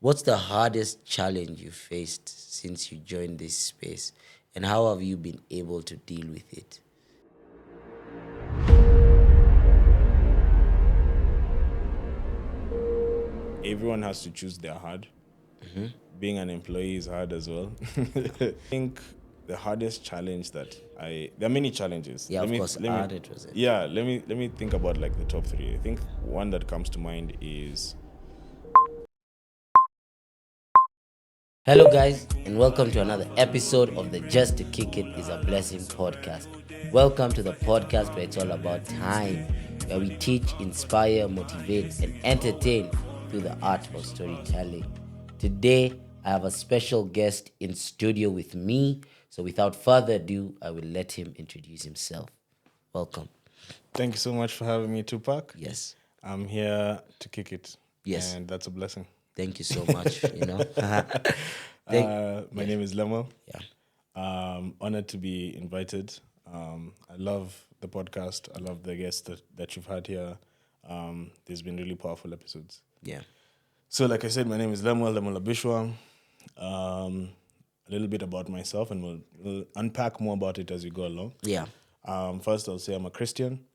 What's the hardest challenge you faced since you joined this space, and how have you been able to deal with it? Everyone has to choose their hard. Being an employee is hard as well. I think the hardest challenge there are many challenges. Yeah, of course, Let me hard it was it. yeah, let me think about like the top three. I think one that comes to mind is Hello, guys, and welcome to another episode of the Just to Kick It is a Blessing podcast. Welcome to the podcast where it's all about time, where we teach, inspire, motivate, and entertain through the art of storytelling. Today, I have a special guest in studio with me. So, without further ado, I will let him introduce himself. Welcome. thank you so much for having me, Tupac. Yes. I'm here to kick it. Yes. And that's a blessing. Thank you so much. My name is Lemuel. Yeah. Honored to be invited. I love the podcast. I love the guests that you've had here. There's been really powerful episodes. Yeah. So, like I said, my name is Lemuel Abishua. A little bit about myself, and we'll unpack more about it as we go along. Yeah. First, I'll say I'm a Christian.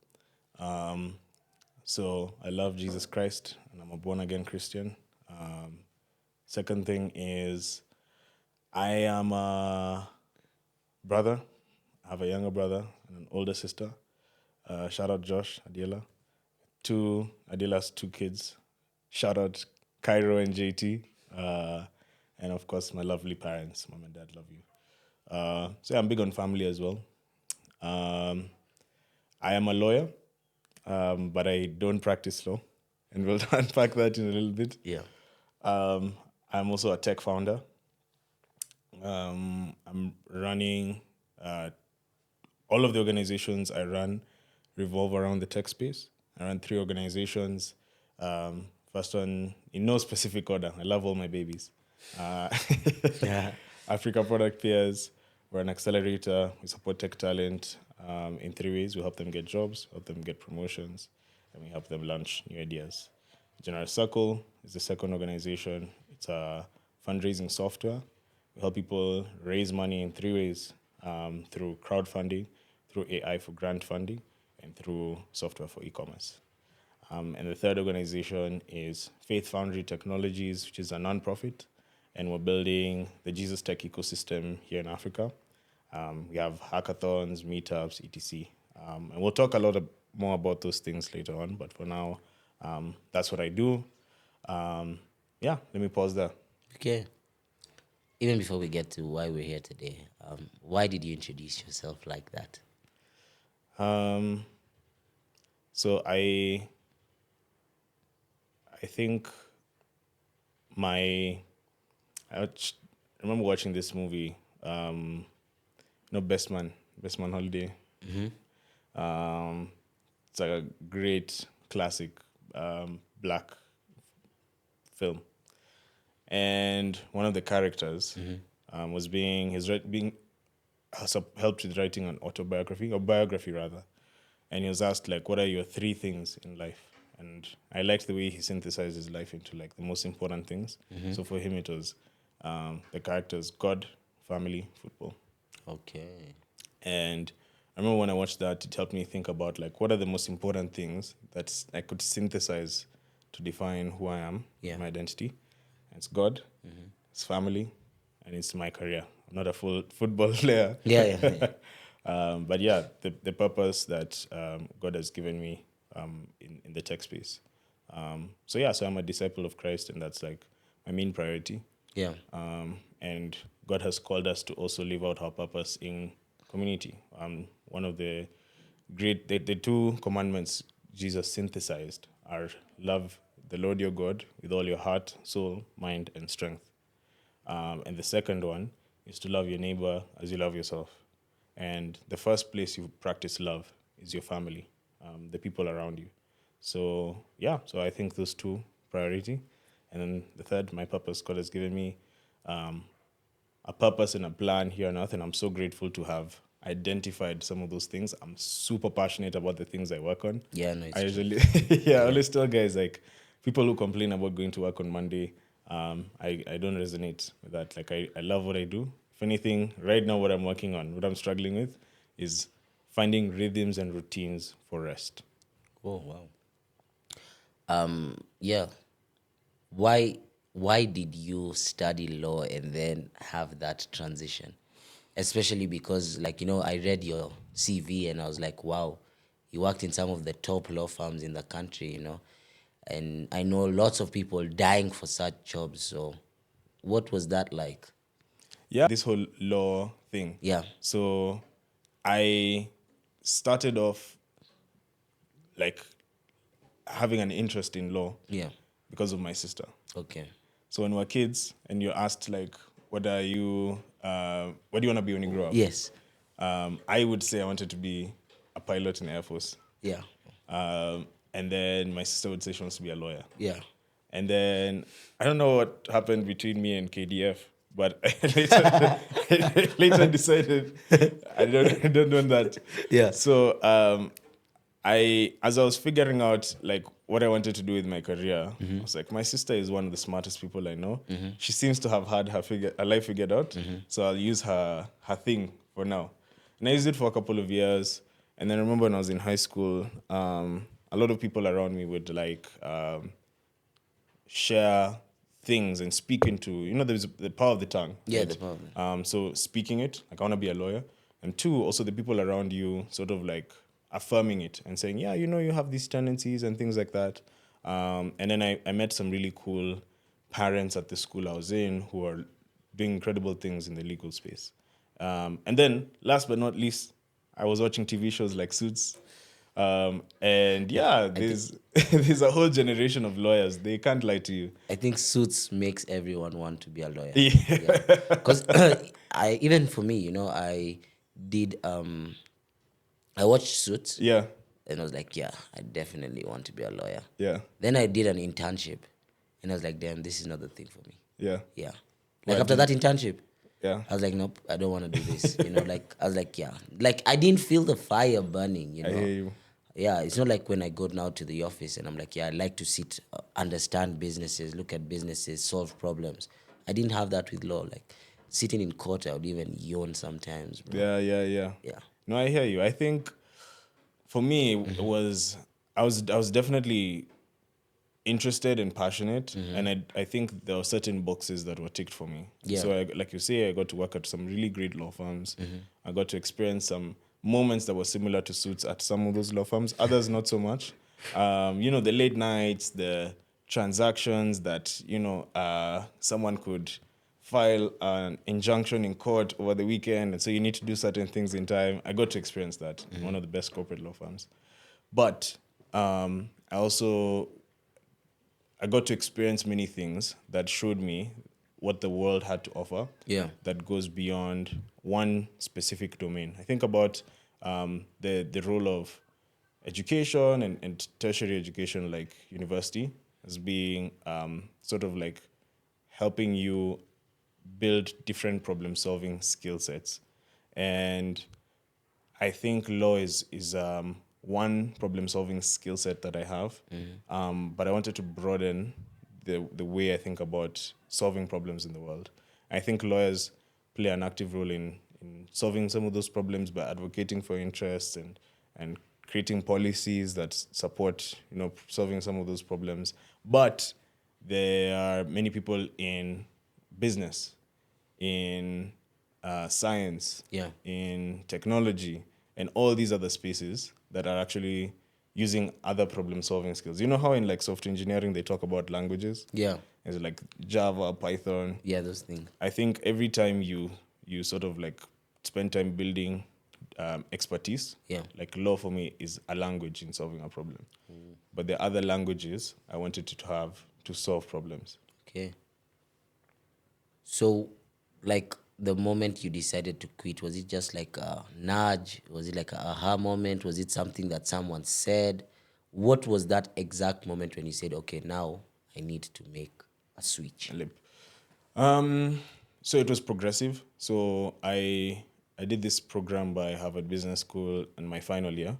So I love Jesus Christ, and I'm a born-again Christian. Second thing is I am a brother. I have a younger brother and an older sister. Shout out Josh, Adela. Adela's two kids. Shout out Cairo and JT. And of course, my lovely parents. Mom and dad love you. So yeah, I'm big on family as well. I am a lawyer, but I don't practice law. And we'll unpack that in a little bit. Yeah. I'm also a tech founder. I'm running all of the organizations I run revolve around the tech space. I run 3 organizations. First one, in no specific order. I love all my babies. Yeah. Africa Product Peers. We're an accelerator. We support tech talent in 3 ways. We help them get jobs, help them get promotions, and we help them launch new ideas. General Circle is the second organization. It's a fundraising software. We help people raise money in 3 ways, through crowdfunding, through AI for grant funding, and through software for e-commerce. And the third organization is Faith Foundry Technologies, which is a nonprofit, and we're building the Jesus Tech ecosystem here in Africa. We have hackathons, meetups, etc. And we'll talk a lot more about those things later on, but for now, that's what I do. Let me pause there. Okay. Even before we get to why we're here today, why did you introduce yourself like that? So I think remember watching this movie, Best Man Holiday. It's like a great classic black film, and one of the characters was being helped with writing an autobiography or biography rather, and he was asked like, what are your 3 things in life? And I liked the way he synthesized his life into like the most important things. So for him it was the characters: God, family, football. Okay. And I remember when I watched that, it helped me think about like what are the most important things that I could synthesize to define who I am, my identity. It's God, it's family, and it's my career. I'm not a full football player. Yeah. But yeah, the purpose that God has given me in the tech space. So I'm a disciple of Christ, and that's like my main priority. Yeah. And God has called us to also live out our purpose in community. One of the 2 commandments Jesus synthesized are love the Lord your God with all your heart, soul, mind, and strength. And the second one is to love your neighbor as you love yourself. And the first place you practice love is your family, the people around you. So I think those 2 priority. And then the third, my purpose. God has given me a purpose and a plan here on earth, and I'm so grateful to have identified some of those things. I'm super passionate about the things I work on. Yeah, no, it's I true. usually, I always tell guys like people who complain about going to work on Monday, I don't resonate with that. Like I love what I do. If anything, right now what I'm working on, what I'm struggling with, is finding rhythms and routines for rest. Oh wow. Yeah. Why why did you study law and then have that transition? Especially because, like, I read your CV and I was like, wow, you worked in some of the top law firms in the country, and I know lots of people dying for such jobs. So what was that like? Yeah, this whole law thing. Yeah. So I started off like having an interest in law Yeah. because of my sister. Okay. So when we were kids and you're asked like, what do you want to be when you grow up? Yes. I would say I wanted to be a pilot in the Air Force. Yeah. And then my sister would say she wants to be a lawyer. Yeah. And then I don't know what happened between me and KDF, but I later decided I don't want that. Yeah. So as I was figuring out like what I wanted to do with my career, I was like, my sister is one of the smartest people I know. She seems to have had her life figured out. So I'll use her thing for now. And I used it for a couple of years. And then I remember when I was in high school, a lot of people around me would like share things and speak into, there's the power of the tongue. Yeah, right? the power. So speaking it, like I want to be a lawyer. And two, also the people around you sort of like affirming it and saying, yeah, you have these tendencies and things like that. And then I met some really cool parents at the school I was in who are doing incredible things in the legal space. And then last but not least, I was watching TV shows like Suits. And yeah, there's there's a whole generation of lawyers. They can't lie to you. I think Suits makes everyone want to be a lawyer. Yeah. Because I even for me, I did I watched Suits Yeah. and I was like, yeah, I definitely want to be a lawyer. Yeah. Then I did an internship and I was like, damn, this is not the thing for me. Yeah. Yeah. Why Like after that internship, Yeah. I was like, nope, I don't want to do this. Like I was like, yeah. Like I didn't feel the fire burning, I hear you. Yeah, it's not like when I go now to the office and I'm like, yeah, I like to sit, understand businesses, look at businesses, solve problems. I didn't have that with law. Like sitting in court, I would even yawn sometimes, bro. Yeah. Yeah. No, I hear you. I think for me it was I was definitely interested and passionate, and I think there were certain boxes that were ticked for me. Yeah. So like you say, I got to work at some really great law firms. I got to experience some moments that were similar to Suits at some of those law firms. Others not so much. The late nights, the transactions that someone could file an injunction in court over the weekend, and so you need to do certain things in time. I got to experience that in one of the best corporate law firms. But I got to experience many things that showed me what the world had to offer. Yeah. That goes beyond one specific domain. I think about the role of education and tertiary education, like university, as being sort of like helping you build different problem solving skill sets. And I think law is one problem solving skill set that I have, but I wanted to broaden the way I think about solving problems in the world. I think lawyers play an active role in solving some of those problems by advocating for interests and creating policies that support solving some of those problems. But there are many people in business, in science, Yeah. in technology, and all these other spaces that are actually using other problem solving skills. You know how in like software engineering they talk about languages? Yeah. It's like Java, Python. Yeah, those things. I think every time you sort of like spend time building expertise, Yeah. like law for me is a language in solving a problem. But the other languages I wanted to have to solve problems. Okay. So, like the moment you decided to quit, was it just like a nudge? Was it like a aha moment? Was it something that someone said? What was that exact moment when you said, okay, now I need to make a switch? Lip. So it was progressive. So I did this program by Harvard Business School in my final year,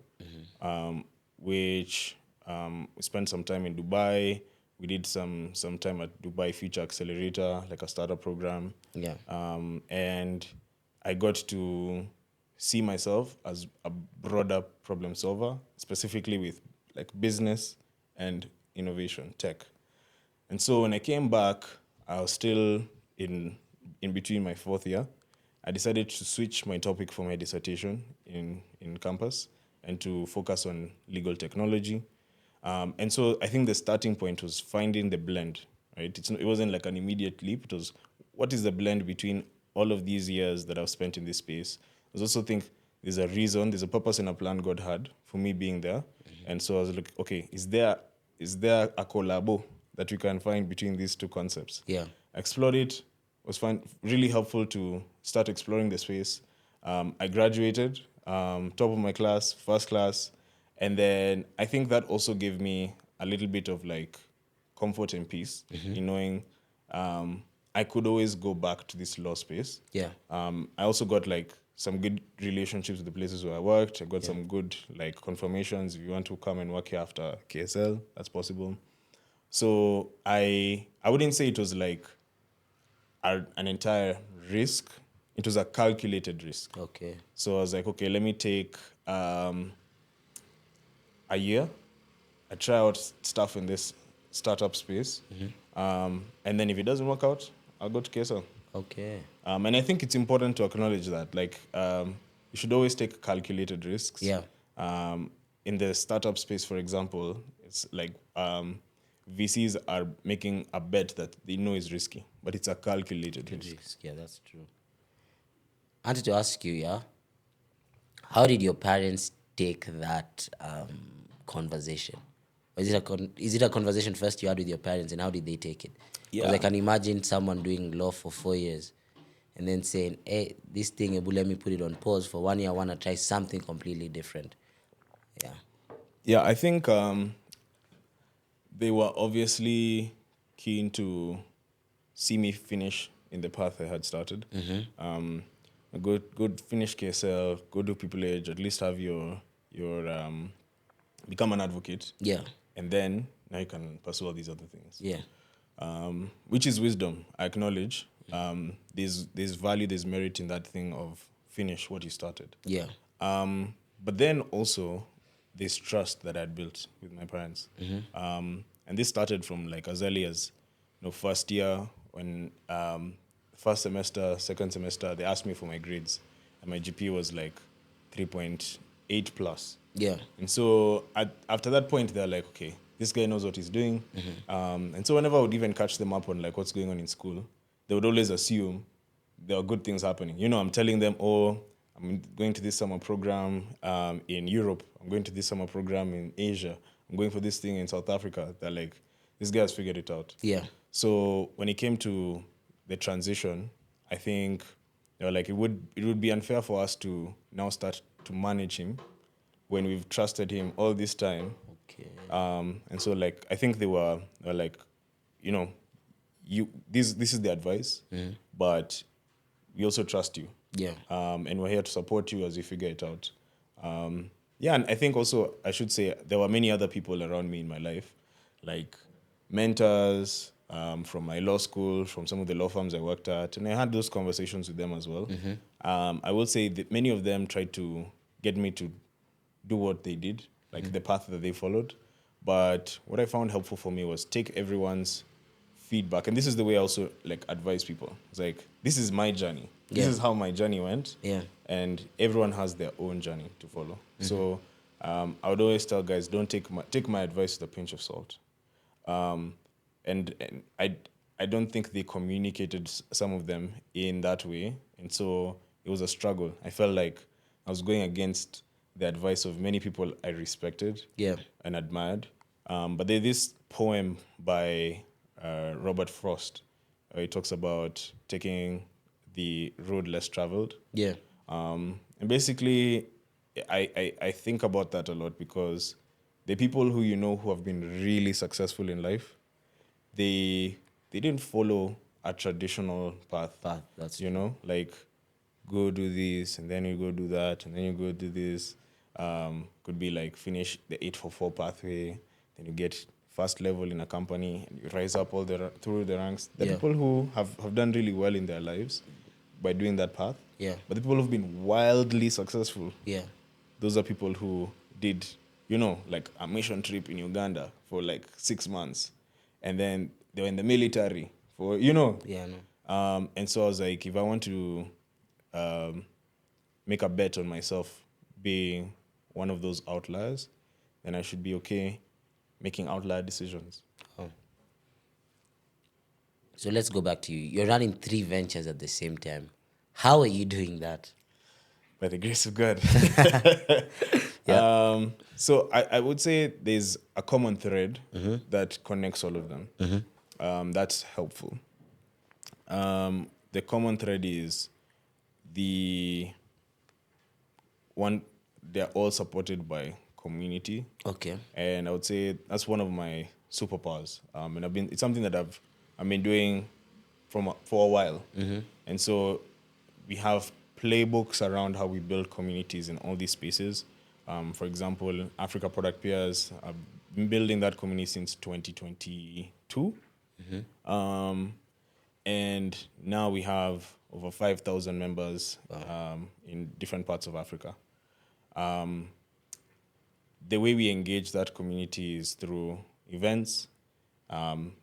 which we spent some time in Dubai. we did some time at Dubai Future Accelerator, like a startup program. Yeah. And I got to see myself as a broader problem solver, specifically with like business and innovation, tech. And so when I came back, I was still in between my fourth year. I decided to switch my topic for my dissertation in campus and to focus on legal technology. And so I think the starting point was finding the blend, right? It wasn't like an immediate leap. It was, what is the blend between all of these years that I've spent in this space? I also think there's a reason, there's a purpose and a plan God had for me being there. And so I was like, okay, is there a collabo that we can find between these two concepts? Yeah. Explored it, was really helpful to start exploring the space. I graduated, top of my class, first class, and then I think that also gave me a little bit of like comfort and peace in knowing I could always go back to this law space. Yeah. I also got like some good relationships with the places where I worked. I got some good like confirmations. If you want to come and work here after KSL, that's possible. So I wouldn't say it was like an entire risk. It was a calculated risk. Okay. So I was like, okay, let me take a year. I try out stuff in this startup space. And then if it doesn't work out, I'll go to KSL. Okay. And I think it's important to acknowledge that. Like, you should always take calculated risks. Yeah. In the startup space, for example, it's like VCs are making a bet that they know is risky, but it's a calculated risk. Yeah, that's true. I wanted to ask you, yeah, how did your parents take that conversation? Is it a conversation first you had with your parents, and how did they take it? Because I Yeah. can imagine someone doing law for 4 years and then saying, hey, this thing, Ebu, let me put it on pause for 1 year. I want to try something completely different. Yeah. Yeah, I think they were obviously keen to see me finish in the path I had started. Go finish KSL, go do People Age, at least have your become an advocate. Yeah. And then now you can pursue all these other things. Yeah. Which is wisdom, I acknowledge. There's value, there's merit in that thing of finish what you started. Yeah. But then also, this trust that I'd built with my parents. And this started from like as early as first year when first semester, second semester, they asked me for my grades. And my GPA was like 3.8 plus. Yeah. And so after that point, they're like, okay, this guy knows what he's doing. And so whenever I would even catch them up on like what's going on in school, they would always assume there are good things happening. I'm telling them, oh, I'm going to this summer program in Europe. I'm going to this summer program in Asia. I'm going for this thing in South Africa. They're like, this guy has figured it out. Yeah. So when it came to the transition, I think they were like, it would be unfair for us to now start to manage him when we've trusted him all this time. Okay. And so like I think they were like, this is the advice, but we also trust you. Yeah. And we're here to support you as you figure it out. And I think also I should say there were many other people around me in my life, like mentors from my law school, from some of the law firms I worked at, and I had those conversations with them as well. I will say that many of them tried to get me to do what they did, like the path that they followed. But what I found helpful for me was take everyone's feedback, and this is the way I also like advise people. It's like, this is my journey. This Yeah. is how my journey went. Yeah. And everyone has their own journey to follow. So I would always tell guys, don't take my advice with a pinch of salt. And I don't think they communicated some of them in that way, and so it was a struggle. I felt like I was going against the advice of many people I respected Yeah. and admired. But there's this poem by Robert Frost. It talks about taking the road less traveled. Yeah. And basically, I think about that a lot because the people who who have been really successful in life, they didn't follow a traditional path. That's Like go do this and then you go do that and then you go do this. Could be like finish the 844 pathway, then you get first level in a company and you rise up through the ranks. The Yeah. people who have done really well in their lives by doing that path. Yeah. But the people who've been wildly successful, Yeah. those are people who did, like a mission trip in Uganda for like 6 months. And then they were in the military for, Yeah, no. And so I was like, if I want to make a bet on myself being one of those outliers, then I should be okay making outlier decisions. Oh. So let's go back to you. You're running 3 ventures at the same time. How are you doing that? By the grace of God. Yeah. So I would say there's a common thread that connects all of them. That's helpful. The common thread is the one, they're all supported by community. Okay. And I would say that's one of my superpowers. And it's something that I've been doing for a while. And so we have playbooks around how we build communities in all these spaces. For example, Africa Product Peers, I've been building that community since 2022. And now we have over 5,000 members in different parts of Africa. The way we engage that community is through events,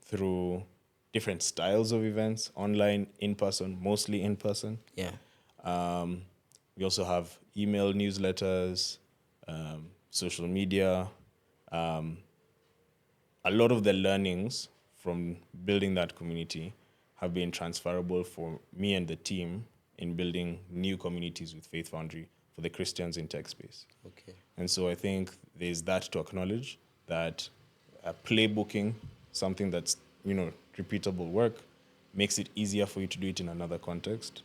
through different styles of events, online, in person, mostly in person. Yeah. We also have email newsletters, social media. A lot of the learnings from building that community have been transferable for me and the team in building new communities with Faith Foundry for the Christians in tech space. Okay. And so I think there's that to acknowledge that playbooking, something that's, repeatable work, makes it easier for you to do it in another context.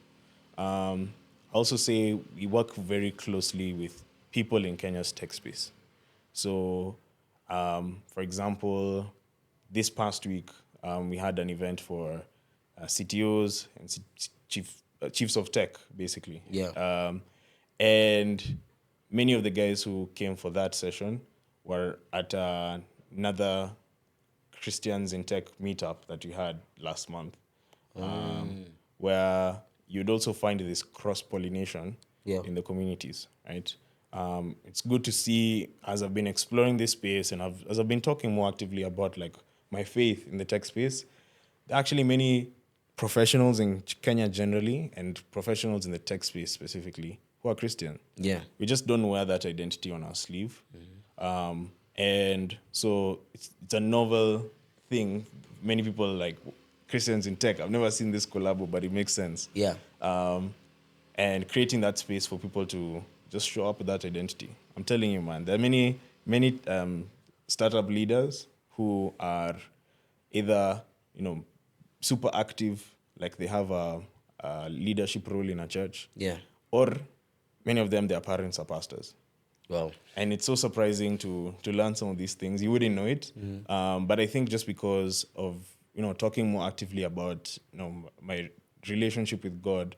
I also say we work very closely with people in Kenya's tech space. So, for example, this past week, we had an event for CTOs and chiefs of tech, basically. Yeah. And many of the guys who came for that session were at another Christians in tech meetup that we had last month, where you'd also find this cross-pollination Yeah. in the communities, right? It's good to see, as I've been exploring this space and as I've been talking more actively about like my faith in the tech space, there are actually many professionals in Kenya generally and professionals in the tech space specifically who are Christian. Yeah. We just don't wear that identity on our sleeve. And so it's a novel thing. Many people like Christians in tech. I've never seen this collabo, but it makes sense. Yeah. And creating that space for people to just show up with that identity. I'm telling you, man, there are many startup leaders who are either, super active, like they have a leadership role in a church, Yeah. or many of them, their parents are pastors. Wow. And it's so surprising to learn some of these things. You wouldn't know it. But I think just because of, talking more actively about, my relationship with God,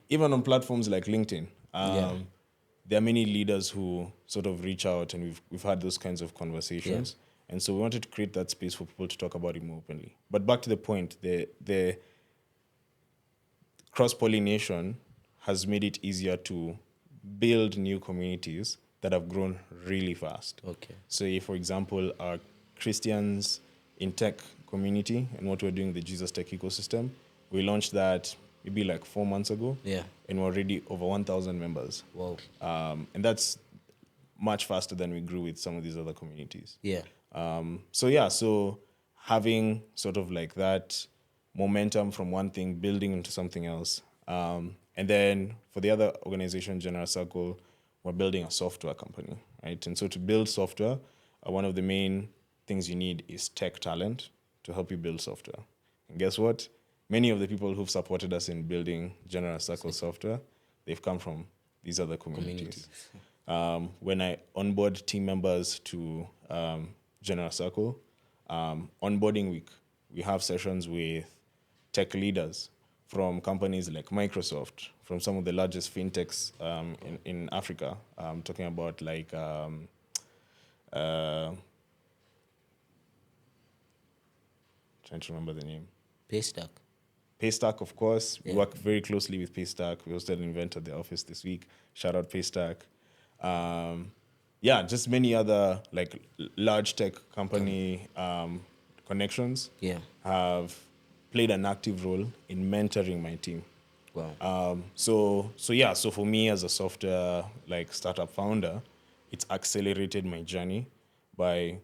even on platforms like LinkedIn, there are many leaders who sort of reach out and we've had those kinds of conversations. And so we wanted to create that space for people to talk about it more openly. But back to the point, the cross-pollination has made it easier to build new communities that have grown really fast. Okay. So if, for example, our Christians in tech community and what we're doing with the Jesus Tech ecosystem, we launched that maybe like 4 months ago. Yeah. And we're already over 1,000 members. Wow. And that's much faster than we grew with some of these other communities. Yeah. So having sort of like that momentum from one thing building into something else. And then for the other organization, General Circle, we're building a software company, right? And so to build software, one of the main things you need is tech talent to help you build software. And guess what? Many of the people who've supported us in building General Circle software, they've come from these other communities. When I onboard team members to General Circle, onboarding week, we have sessions with tech leaders from companies like Microsoft, from some of the largest fintechs in Africa. I'm talking about like trying to remember the name. Paystack. Paystack, of course. We Yeah. work very closely with Paystack. We hosted an event at the office this week. Shout out Paystack. Yeah, just many other like large tech company connections Yeah. have played an active role in mentoring my team. Wow. So for me as a software like startup founder, it's accelerated my journey by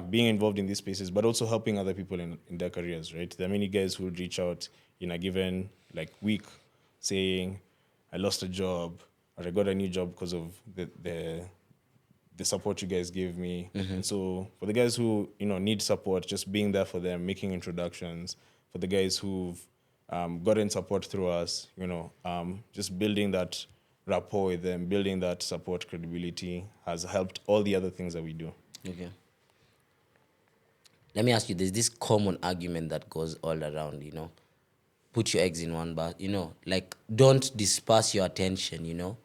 being involved in these spaces, but also helping other people in their careers, right? There are many guys who would reach out in a given like week saying, I lost a job or I got a new job because of the support you guys gave me. And so for the guys who, need support, just being there for them, making introductions, for the guys who've gotten support through us, just building that rapport with them, building that support credibility has helped all the other things that we do. Okay. Let me ask you, there's this common argument that goes all around, put your eggs in one basket, like don't disperse your attention,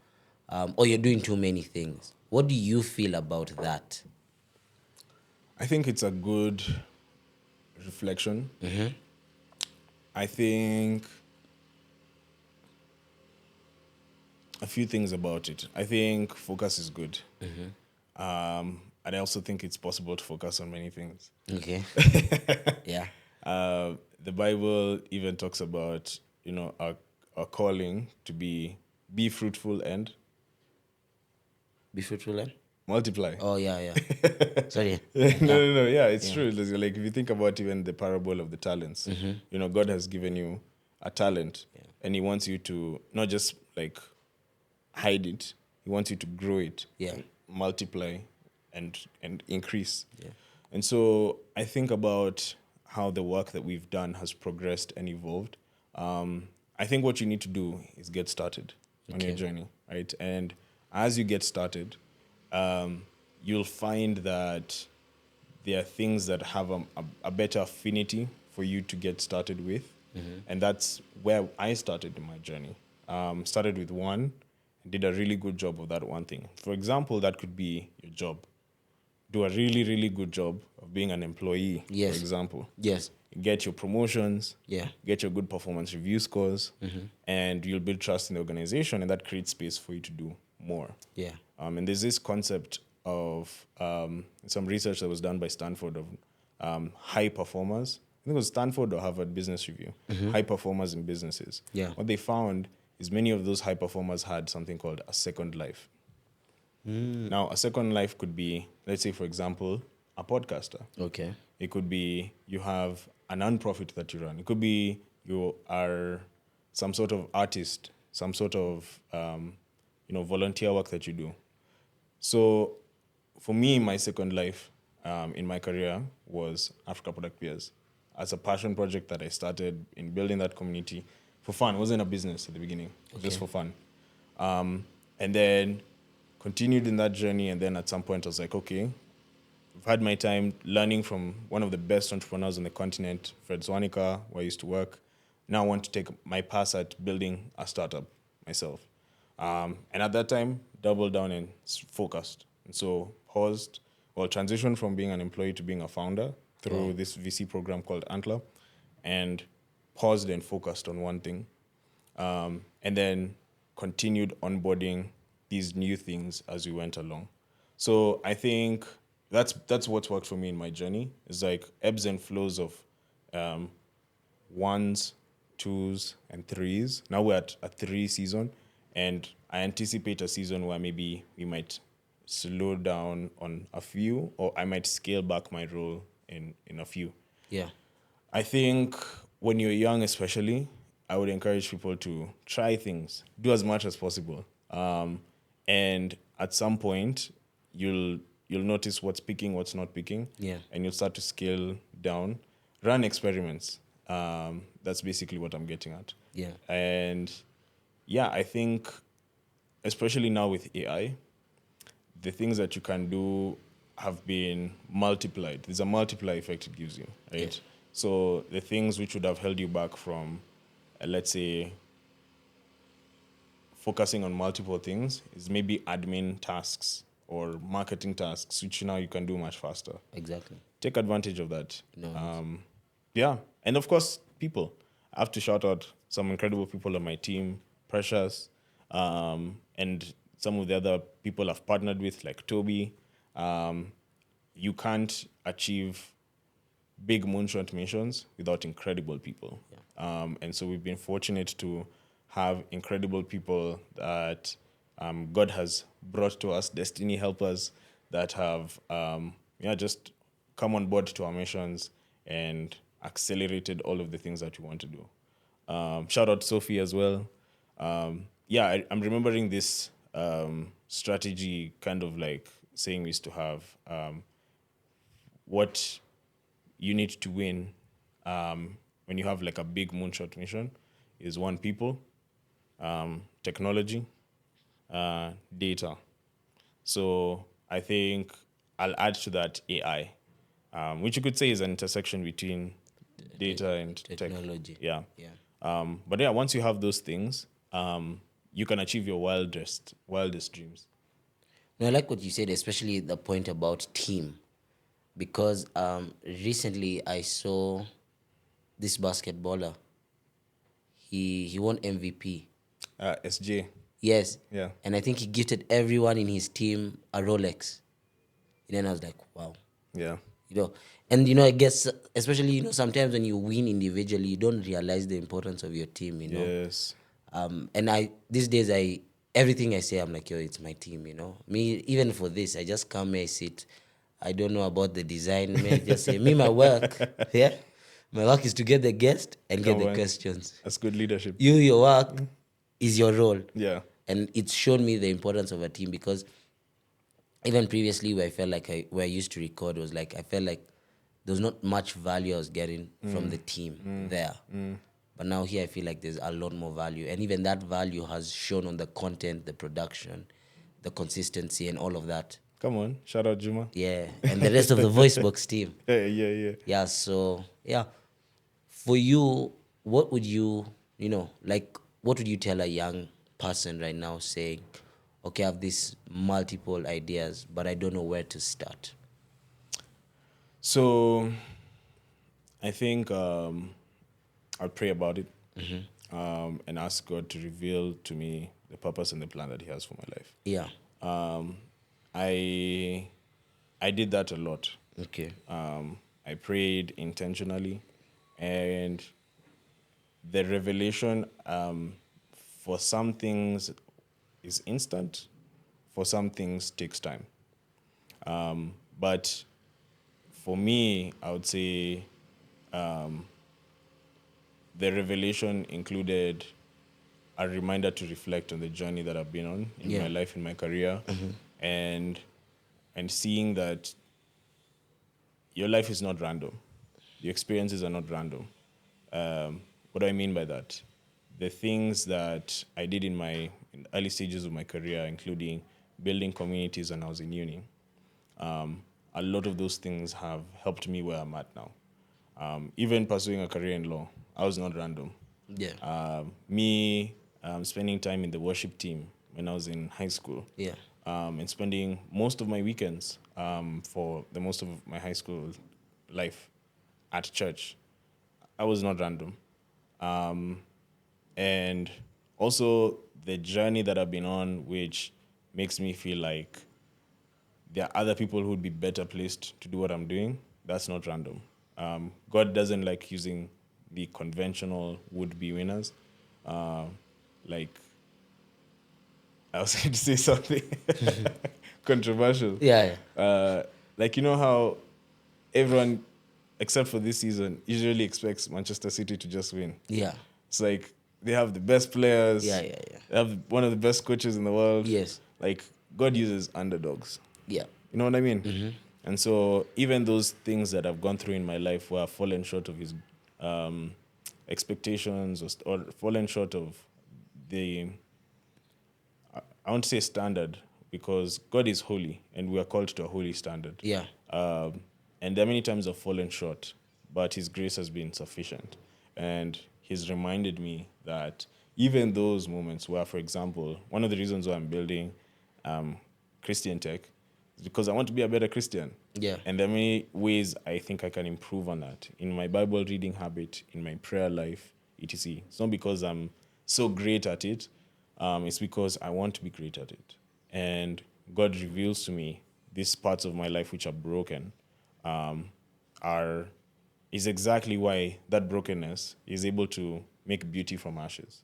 or you're doing too many things. What do you feel about that? I think it's a good reflection. I think a few things about it. I think focus is good. And I also think it's possible to focus on many things. Okay. Yeah. The Bible even talks about, our calling to be fruitful and Be fruitful and? multiply. Oh, yeah. Sorry. No. Yeah, it's true. Like if you think about even the parable of the talents, God has given you a talent, and He wants you to not just like hide it. He wants you to grow it, Yeah. and multiply, and increase. Yeah. And so I think about how the work that we've done has progressed and evolved. I think what you need to do is get started on your journey, right? And as you get started, you'll find that there are things that have a better affinity for you to get started with. And that's where I started in my journey. Started with one, and did a really good job of that one thing. For example, that could be your job. Do a really, really good job of being an employee, Yes. for example. Yes. Get your promotions, Yeah. get your good performance review scores, and you'll build trust in the organization, and that creates space for you to do more. Yeah. And there's this concept of some research that was done by Stanford of high performers. I think it was Stanford or Harvard Business Review. High performers in businesses. Yeah. What they found is many of those high performers had something called a second life. Now, a second life could be, let's say, for example, a podcaster. Okay. It could be you have a non-profit that you run. It could be you are some sort of artist, some sort of volunteer work that you do. So for me, my second life in my career was Africa Product Peers as a passion project that I started in building that community for fun. It wasn't a business at the beginning, just for fun. And then continued in that journey. And then at some point I was like, okay, I've had my time learning from one of the best entrepreneurs on the continent, Fred Zwanica, where I used to work. Now I want to take my pass at building a startup myself. And at that time, doubled down and focused. And so transitioned from being an employee to being a founder through this VC program called Antler, and paused and focused on one thing. And then continued onboarding these new things as we went along. So I think that's what's worked for me in my journey. It's like ebbs and flows of ones, twos, and threes. Now we're at a 3 season, and I anticipate a season where maybe we might slow down on a few, or I might scale back my role in a few. Yeah. I think when you're young, especially, I would encourage people to try things, do as much as possible, and at some point, you'll notice what's picking, what's not picking, Yeah. and you'll start to scale down. Run experiments. That's basically what I'm getting at. Yeah. And yeah, I think, especially now with AI, the things that you can do have been multiplied. There's a multiplier effect it gives you, right? Yeah. So the things which would have held you back from, let's say, focusing on multiple things is maybe admin tasks or marketing tasks, which now you can do much faster. Exactly. Take advantage of that. No. Yeah. And of course, people. I have to shout out some incredible people on my team, Precious, and some of the other people I've partnered with, like Toby. Um, you can't achieve big moonshot missions without incredible people. And so we've been fortunate to have incredible people that God has brought to us, destiny helpers that have just come on board to our missions and accelerated all of the things that we want to do. Shout out Sophie as well. I'm remembering this strategy kind of like saying we used to have what you need to win when you have like a big moonshot mission is one, people, technology, data. So I think I'll add to that AI, which you could say is an intersection between data and tech. Technology. Yeah. Yeah. But yeah, once you have those things, you can achieve your wildest dreams. No, I like what you said, especially the point about team, because recently I saw this basketballer. He won MVP. SJ. Yes, Yeah. and I think he gifted everyone in his team a Rolex. And then I was like, wow, Yeah. you know. And I guess especially sometimes when you win individually, you don't realize the importance of your team. Yes. And I these days everything I say I'm like, yo, it's my team. Me, even for this, I just come here, I sit. I don't know about the design. Man, just say me, my work. Yeah, my work is to get the guest and get Come the on. questions. That's good leadership. Your work is your role. Yeah. And it's shown me the importance of a team, because even previously where I felt like where I used to record was like I felt like there was not much value I was getting from the team there. But now here I feel like there's a lot more value. And even that value has shown on the content, the production, the consistency and all of that. Come on. Shout out Juma. Yeah. And the rest of the voice box team. Yeah. Yeah. So yeah. For you, what would what would you tell a young person right now saying, okay, I have these multiple ideas, but I don't know where to start? So I think I'll pray about it and ask God to reveal to me the purpose and the plan that He has for my life. Yeah. I I did that a lot. Okay. I prayed intentionally, and the revelation for some things is instant, for some things takes time. But for me, I would say the revelation included a reminder to reflect on the journey that I've been on in my Yeah. life, in my career, and seeing that your life is not random. Your experiences are not random. What do I mean by that? The things that I did in in early stages of my career, including building communities when I was in uni, a lot of those things have helped me where I'm at now. Even pursuing a career in law, I was not random. Yeah. Me spending time in the worship team when I was in high school, Yeah. and spending most of my weekends for the most of my high school life at church, I was not random. And also the journey that I've been on, which makes me feel like there are other people who would be better placed to do what I'm doing. That's not random. God doesn't like using the conventional would-be winners. Like, I was going to say something controversial. Yeah. Like, you know how everyone, except for this season, usually expects Manchester City to just win. Yeah. It's like they have the best players. Yeah. They have one of the best coaches in the world. Yes. Like, God uses underdogs. Yeah. You know what I mean? And so even those things that I've gone through in my life where I've fallen short of His expectations, or fallen short of the, I won't say standard, because God is holy and we are called to a holy standard. Yeah. And there are many times I've fallen short, but His grace has been sufficient. And He's reminded me that even those moments where, for example, one of the reasons why I'm building Christian Tech It's because I want to be a better Christian. Yeah. And there are many ways I think I can improve on that in my Bible reading habit, in my prayer life, etc. It's not because I'm so great at it. It's because I want to be great at it. And God reveals to me these parts of my life which are broken, are is exactly why that brokenness is able to make beauty from ashes.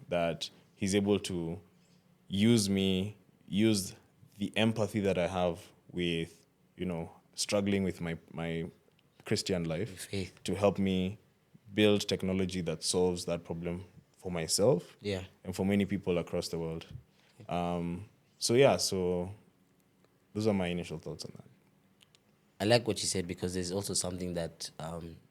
That He's able to use the empathy that I have with, struggling with my Christian life Faith. to help me build technology that solves that problem for myself Yeah. and for many people across the world. So those are my initial thoughts on that. I like what you said because there's also something that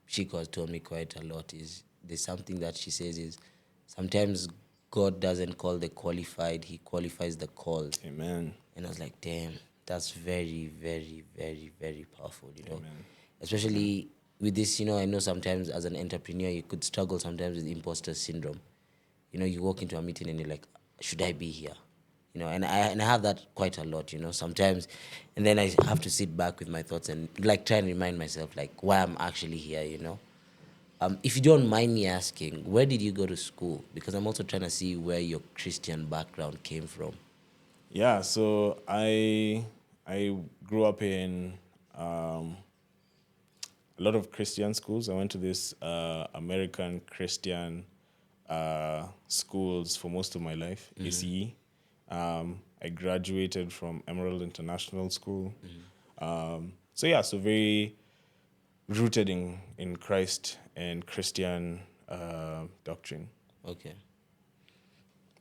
Shiko has told me quite a lot. Is there's something that she says is sometimes God doesn't call the qualified; He qualifies the called. Amen. And I was like, damn, that's very, very, very, very powerful. Amen. Especially with this. I know sometimes as an entrepreneur you could struggle sometimes with imposter syndrome. You walk into a meeting and you're like, should I be here? And I have that quite a lot, sometimes. And then I have to sit back with my thoughts and like try and remind myself like why I'm actually here. If you don't mind me asking, where did you go to school? Because I'm also trying to see where your Christian background came from. Yeah, so I grew up in a lot of Christian schools. I went to this American Christian schools for most of my life, ACE. I graduated from Emerald International School. So very rooted in Christ and Christian doctrine. Okay.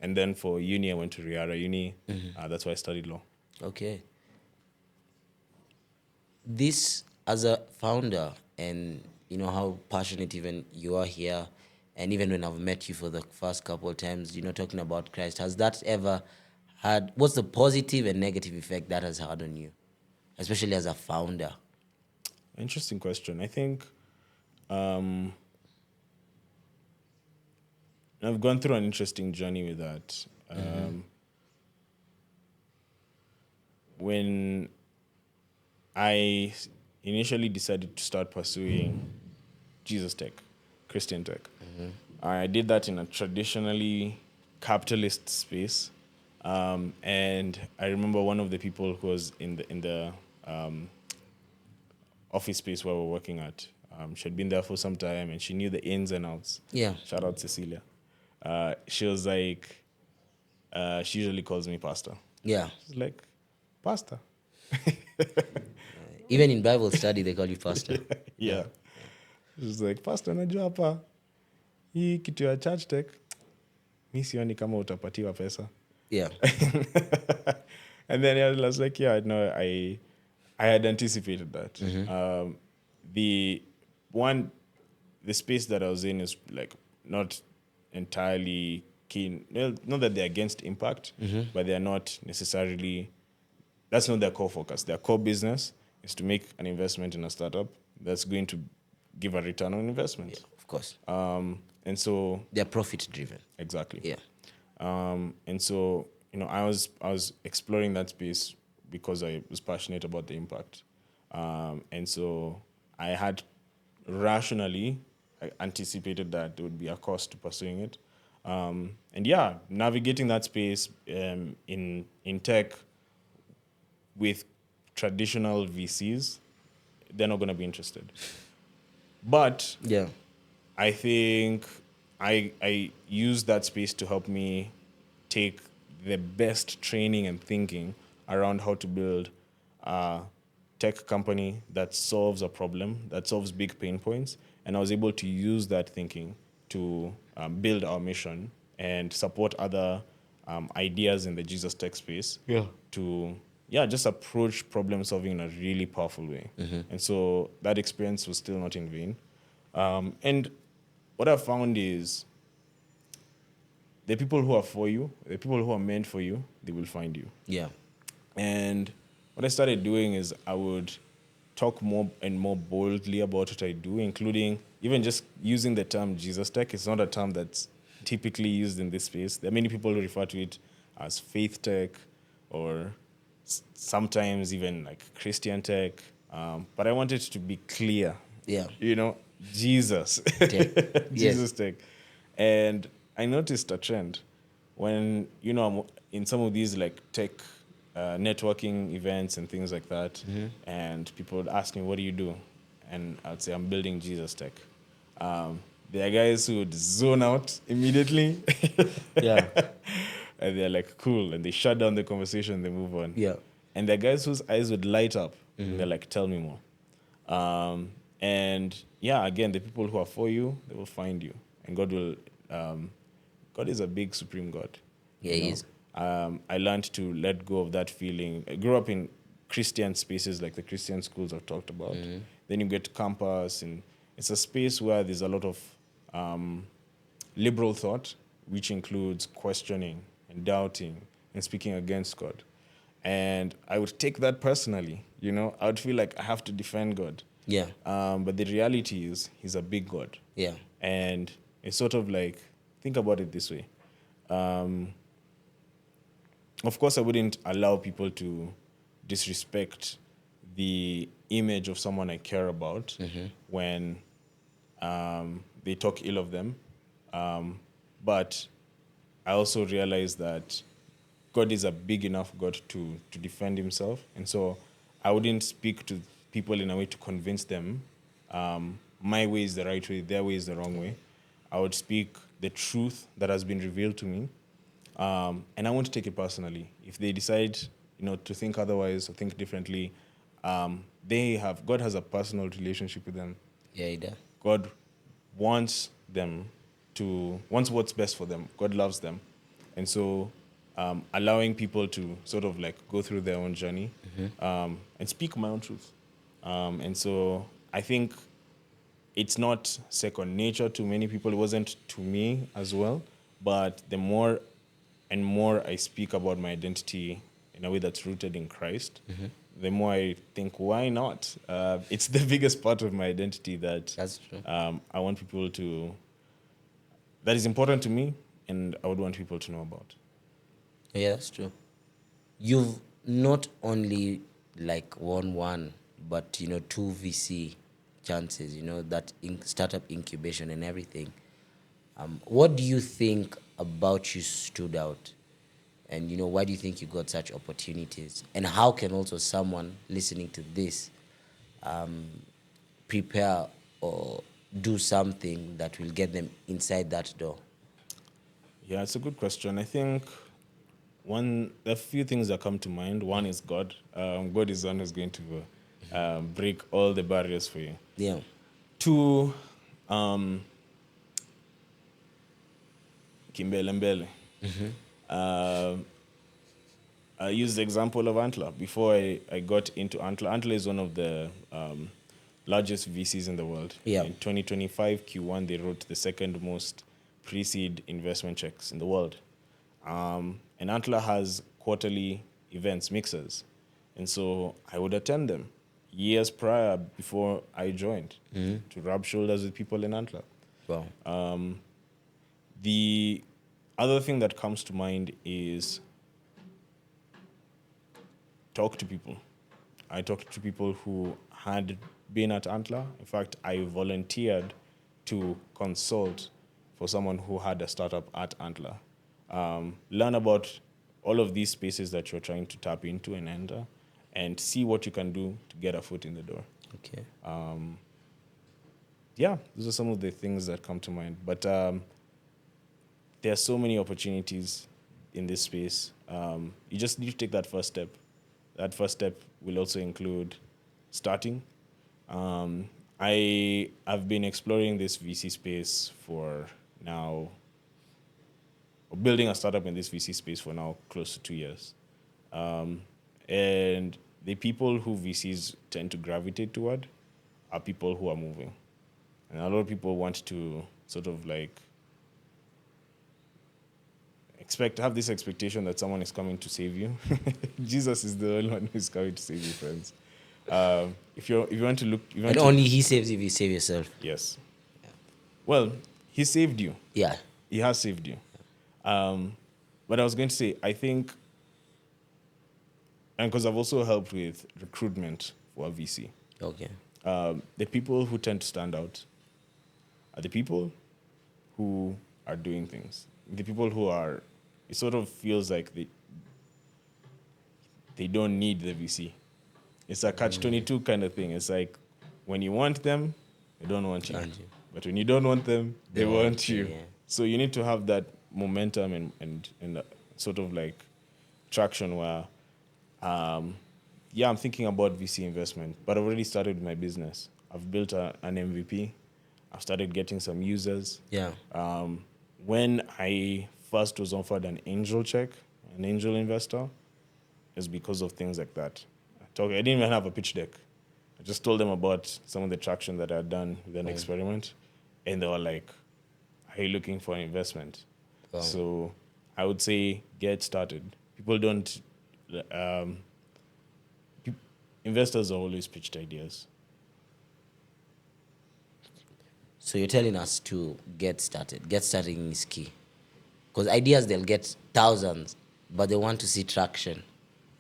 And then for uni, I went to Riara Uni. That's why I studied law. Okay. This as a founder, and how passionate even you are here, and even when I've met you for the first couple of times, talking about Christ, has that ever had, what's the positive and negative effect that has had on you, especially as a founder? Interesting question. I think I've gone through an interesting journey with that. When I initially decided to start pursuing Jesus Tech, Christian Tech, I did that in a traditionally capitalist space. And I remember one of the people who was in the office space where we're working at. She had been there for some time and she knew the ins and outs. Yeah. Shout out Cecilia. She was like, she usually calls me pastor. Yeah. She's like, pastor. Even in Bible study, they call you pastor. Yeah. She's like, pastor, najua hapa hii kitu ya church tech mi sioni kama utapatiwa pesa. Yeah. And then I was like, yeah, no, I had anticipated that. The space that I was in is like not entirely keen. Well, not that they're against impact, but they're not necessarily. That's not their core focus. Their core business is to make an investment in a startup that's going to give a return on investment. Yeah, of course. And so They're profit driven. exactly. Yeah. And so, I was exploring that space because I was passionate about the impact. And so I had rationally anticipated that there would be a cost to pursuing it. And yeah, navigating that space in tech with traditional VCs, they're not going to be interested. But Yeah. I think I use that space to help me take the best training and thinking around how to build a tech company that solves a problem, that solves big pain points. And I was able to use that thinking to build our mission and support other ideas in the Jesus tech space to just approach problem solving in a really powerful way. And so that experience was still not in vain. And what I found is the people who are for you, the people who are meant for you, they will find you. Yeah. And what I started doing is I would talk more and more boldly about what I do, including even just using the term Jesus Tech. It's not a term that's typically used in this space. There are many people who refer to it as faith tech or sometimes even like Christian tech. But I want it to be clear. Yeah. Jesus, Tech. Yes. Jesus tech. And I noticed a trend when, I'm in some of these like tech networking events and things like that. And people would ask me, what do you do? And I'd say, I'm building Jesus tech. There are guys who would zone out immediately. Yeah. And they're like, cool. And they shut down the conversation, they move on. Yeah. And there are guys whose eyes would light up and they're like, tell me more. And yeah, again, the people who are for you, they will find you. And God is a big supreme God. Yeah, he is. I learned to let go of that feeling. I grew up in Christian spaces like the Christian schools I've talked about. Then you get to campus, and it's a space where there's a lot of liberal thought, which includes questioning and doubting and speaking against God. And I would take that personally, I would feel like I have to defend God. Yeah. But the reality is, He's a big God. Yeah. And it's sort of like, think about it this way. Of course, I wouldn't allow people to disrespect the image of someone I care about when they talk ill of them. But I also realize that God is a big enough God to defend himself. And so I wouldn't speak to people in a way to convince them my way is the right way, their way is the wrong way. I would speak the truth that has been revealed to me. And I won't take it personally. If they decide, to think otherwise or think differently, God has a personal relationship with them. Yeah, he does. God wants wants what's best for them. God loves them. And so allowing people to sort of like go through their own journey and speak my own truth. And so I think it's not second nature to many people. It wasn't to me as well. But the more and more I speak about my identity in a way that's rooted in Christ, the more I think, why not? It's the biggest part of my identity That's true. I want people that is important to me, and I would want people to know about. Yeah, that's true. You've not only like won one, but two VC chances. That startup incubation and everything. What do you think about you stood out, and why do you think you got such opportunities? And how can also someone listening to this prepare or do something that will get them inside that door? Yeah, it's a good question. I think there are a few things that come to mind. One is God. God is the one who's going to break all the barriers for you. Yeah. Two, Kimbele Mbele. I used the example of Antler. Before I got into Antler, Antler is one of the largest VCs in the world. Yeah. In 2025 Q1, they wrote the second most pre-seed investment checks in the world. And Antler has quarterly events, mixers. And so I would attend them years prior before I joined to rub shoulders with people in Antler. Wow. The other thing that comes to mind is talk to people. I talked to people who had been at Antler. In fact, I volunteered to consult for someone who had a startup at Antler. Learn about all of these spaces that you're trying to tap into and enter, and see what you can do to get a foot in the door. Okay. Yeah, those are some of the things that come to mind. But there are so many opportunities in this space. You just need to take that first step. That first step will also include starting. I have been exploring this VC space for now, or building a startup in this VC space for now close to 2 years. And the people who VCs tend to gravitate toward are people who are moving. And a lot of people want to sort of like have this expectation that someone is coming to save you. Jesus is the only one who's coming to save you, friends. If you want to look, And only he saves if you save yourself. Yes. Well, he saved you. Yeah. He has saved you. But I was going to say, I think and because I've also helped with recruitment for a VC. Okay. The people who tend to stand out are the people who are doing things. The people who are, it sort of feels like they don't need the VC. It's a catch-22 kind of thing. It's like when you want them, they don't want you. Want you. But when you don't want them, they want you. Yeah. So you need to have that momentum and sort of like traction where, yeah, I'm thinking about VC investment, but I've already started with my business. I've built an MVP. I've started getting some users. Yeah. When I first was offered an angel check, an angel investor, is because of things like that. I didn't even have a pitch deck. I just told them about some of the traction that I had done with an experiment, and they were like, "Are you looking for an investment?" Wow. So I would say get started. People don't. Um, Investors are always pitched ideas. So you're telling us to get started. Get starting is key. Because ideas, they'll get thousands, but they want to see traction.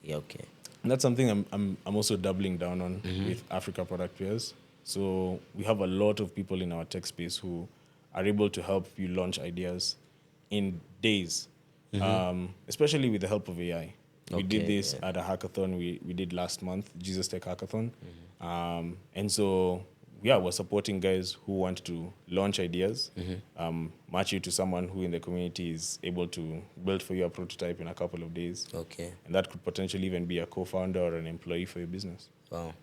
Yeah, okay. And that's something I'm also doubling down on with Africa Product Peers. So we have a lot of people in our tech space who are able to help you launch ideas in days, especially with the help of AI. We did Okay, this yeah. at a hackathon we did last month, Jesus Tech Hackathon. And so, yeah, we're supporting guys who want to launch ideas, match you to someone who in the community is able to build for you a prototype in a couple of days. Okay. And that could potentially even be a co-founder or an employee for your business. Wow.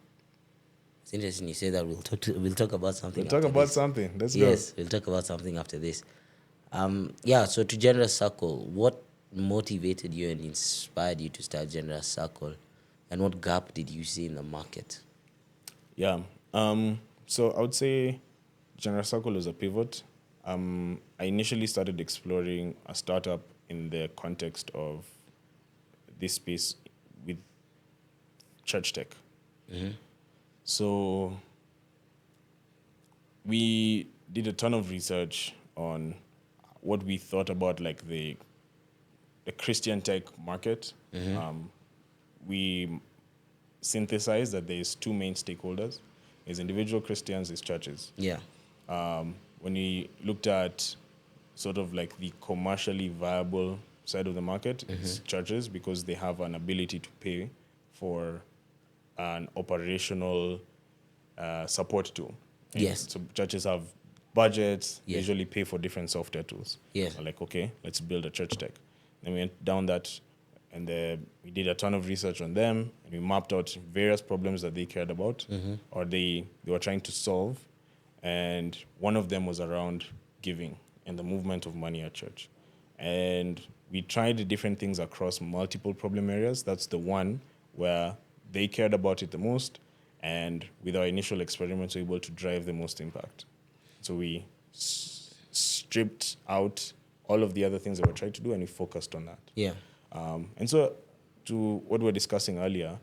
It's interesting you say that. We'll talk about something We'll talk after about this. something. Let's go. Yes, we'll talk about something after this. Yeah, so to Generous Circle, what motivated you and inspired you to start Generous Circle? And what gap did you see in the market? Yeah. So I would say General Circle was a pivot. I initially started exploring a startup in the context of this space with church tech. So we did a ton of research on what we thought about like the Christian tech market. We synthesized that there's two main stakeholders: there's individual Christians, there's churches. Yeah. When we looked at sort of like the commercially viable side of the market, it's churches because they have an ability to pay for an operational support tool. And Yes. so churches have budgets, they Yeah. usually pay for different software tools. Yes. We're like, okay, let's build a church tech. Then we went down that and we did a ton of research on them and we mapped out various problems that they cared about or they were trying to solve. And one of them was around giving and the movement of money at church. And we tried different things across multiple problem areas. That's the one where they cared about it the most. And with our initial experiments, we were able to drive the most impact. So we stripped out all of the other things that we're trying to do and we focused on that. Yeah. And so, to what we were discussing earlier,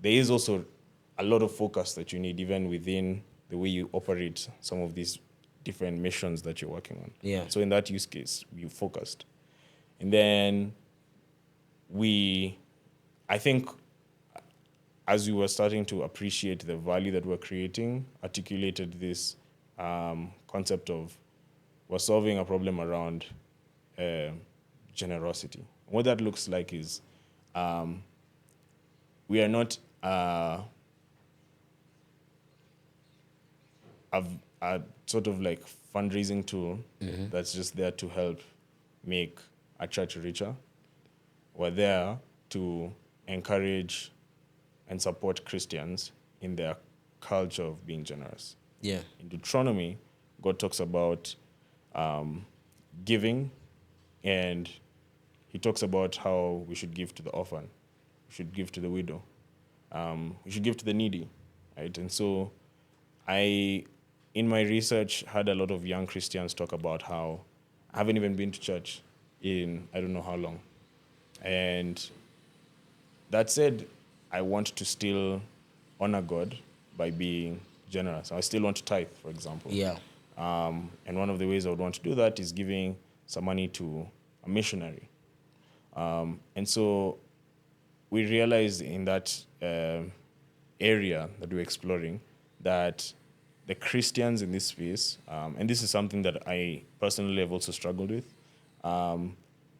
there is also a lot of focus that you need, even within the way you operate some of these different missions that you're working on. Yeah. So, in that use case, you focused. And then I think, as we were starting to appreciate the value that we're creating, articulated this concept of we're solving a problem around generosity. What that looks like is we are not a sort of like fundraising tool that's just there to help make a church richer. We're there to encourage and support Christians in their culture of being generous. Yeah. In Deuteronomy, God talks about giving, and he talks about how we should give to the orphan, we should give to the widow, we should give to the needy, right? And so I, in my research, had a lot of young Christians talk about how I haven't even been to church in I don't know how long. And that said, I want to still honor God by being generous. I still want to tithe, for example. Yeah. And one of the ways I would want to do that is giving some money to a missionary. And so we realized in that area that we're exploring that the Christians in this space, and this is something that I personally have also struggled with,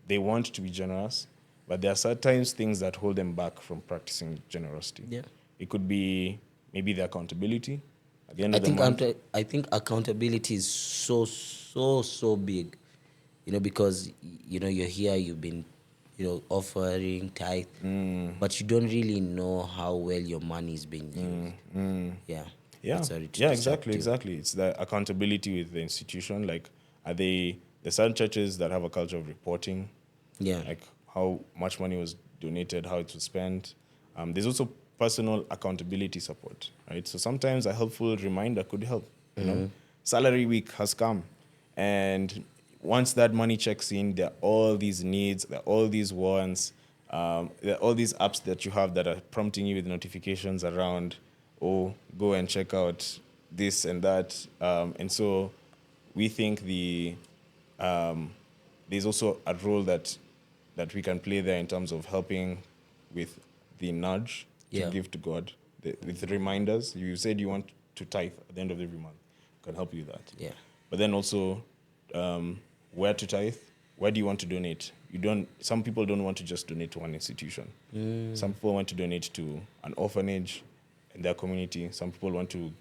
they want to be generous, but there are sometimes things that hold them back from practicing generosity. Yeah. It could be maybe the accountability at the end I of the think month. I think accountability is so big, because you're here, you've been, offering tithe, but you don't really know how well your money is being used. Yeah. Yeah, Sorry to yeah, disrupt you. exactly. It's the accountability with the institution. Like, are they? There's certain churches that have a culture of reporting, Yeah. like how much money was donated, how it was spent. There's also personal accountability support, right? So sometimes a helpful reminder could help. Salary week has come, and once that money checks in, there are all these needs, there are all these wants, there are all these apps that you have that are prompting you with notifications around, oh, go and check out this and that, and so we think there's also a role that we can play there in terms of helping with the nudge to Yeah. give to God, with reminders. You said you want to tithe at the end of every month. Can help you with that. Yeah. But then also, where to tithe? Where do you want to donate? You don't. Some people don't want to just donate to one institution. Some people want to donate to an orphanage in their community. Some people want to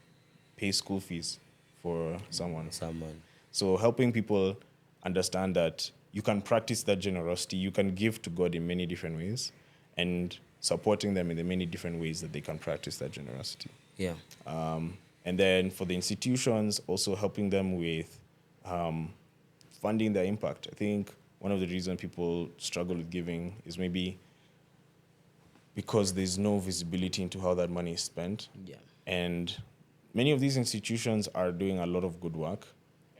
pay school fees for someone. Someone. So helping people understand that you can practice that generosity, you can give to God in many different ways, and supporting them in the many different ways that they can practice that generosity. Yeah. And then for the institutions, also helping them with funding their impact. I think one of the reasons people struggle with giving is maybe because there's no visibility into how that money is spent. Yeah. And many of these institutions are doing a lot of good work,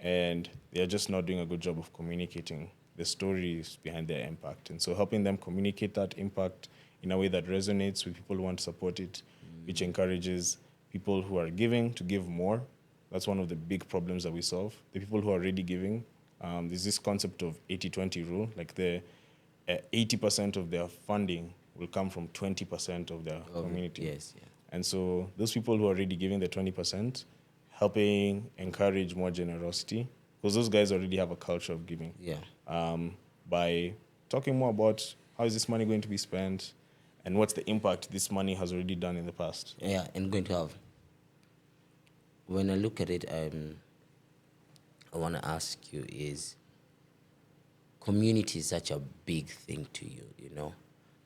and they're just not doing a good job of communicating the stories behind their impact. And so helping them communicate that impact in a way that resonates with people who want to support it, which encourages people who are giving to give more. That's one of the big problems that we solve. The people who are already giving, there's this concept of 80-20 rule, like the 80% of their funding will come from 20% of their community. Yes. Yeah. And so those people who are already giving the 20%, helping encourage more generosity, because those guys already have a culture of giving. Yeah. By talking more about how is this money going to be spent and what's the impact this money has already done in the past. Yeah. And going to have. When I look at it, I want to ask you is community is such a big thing to you.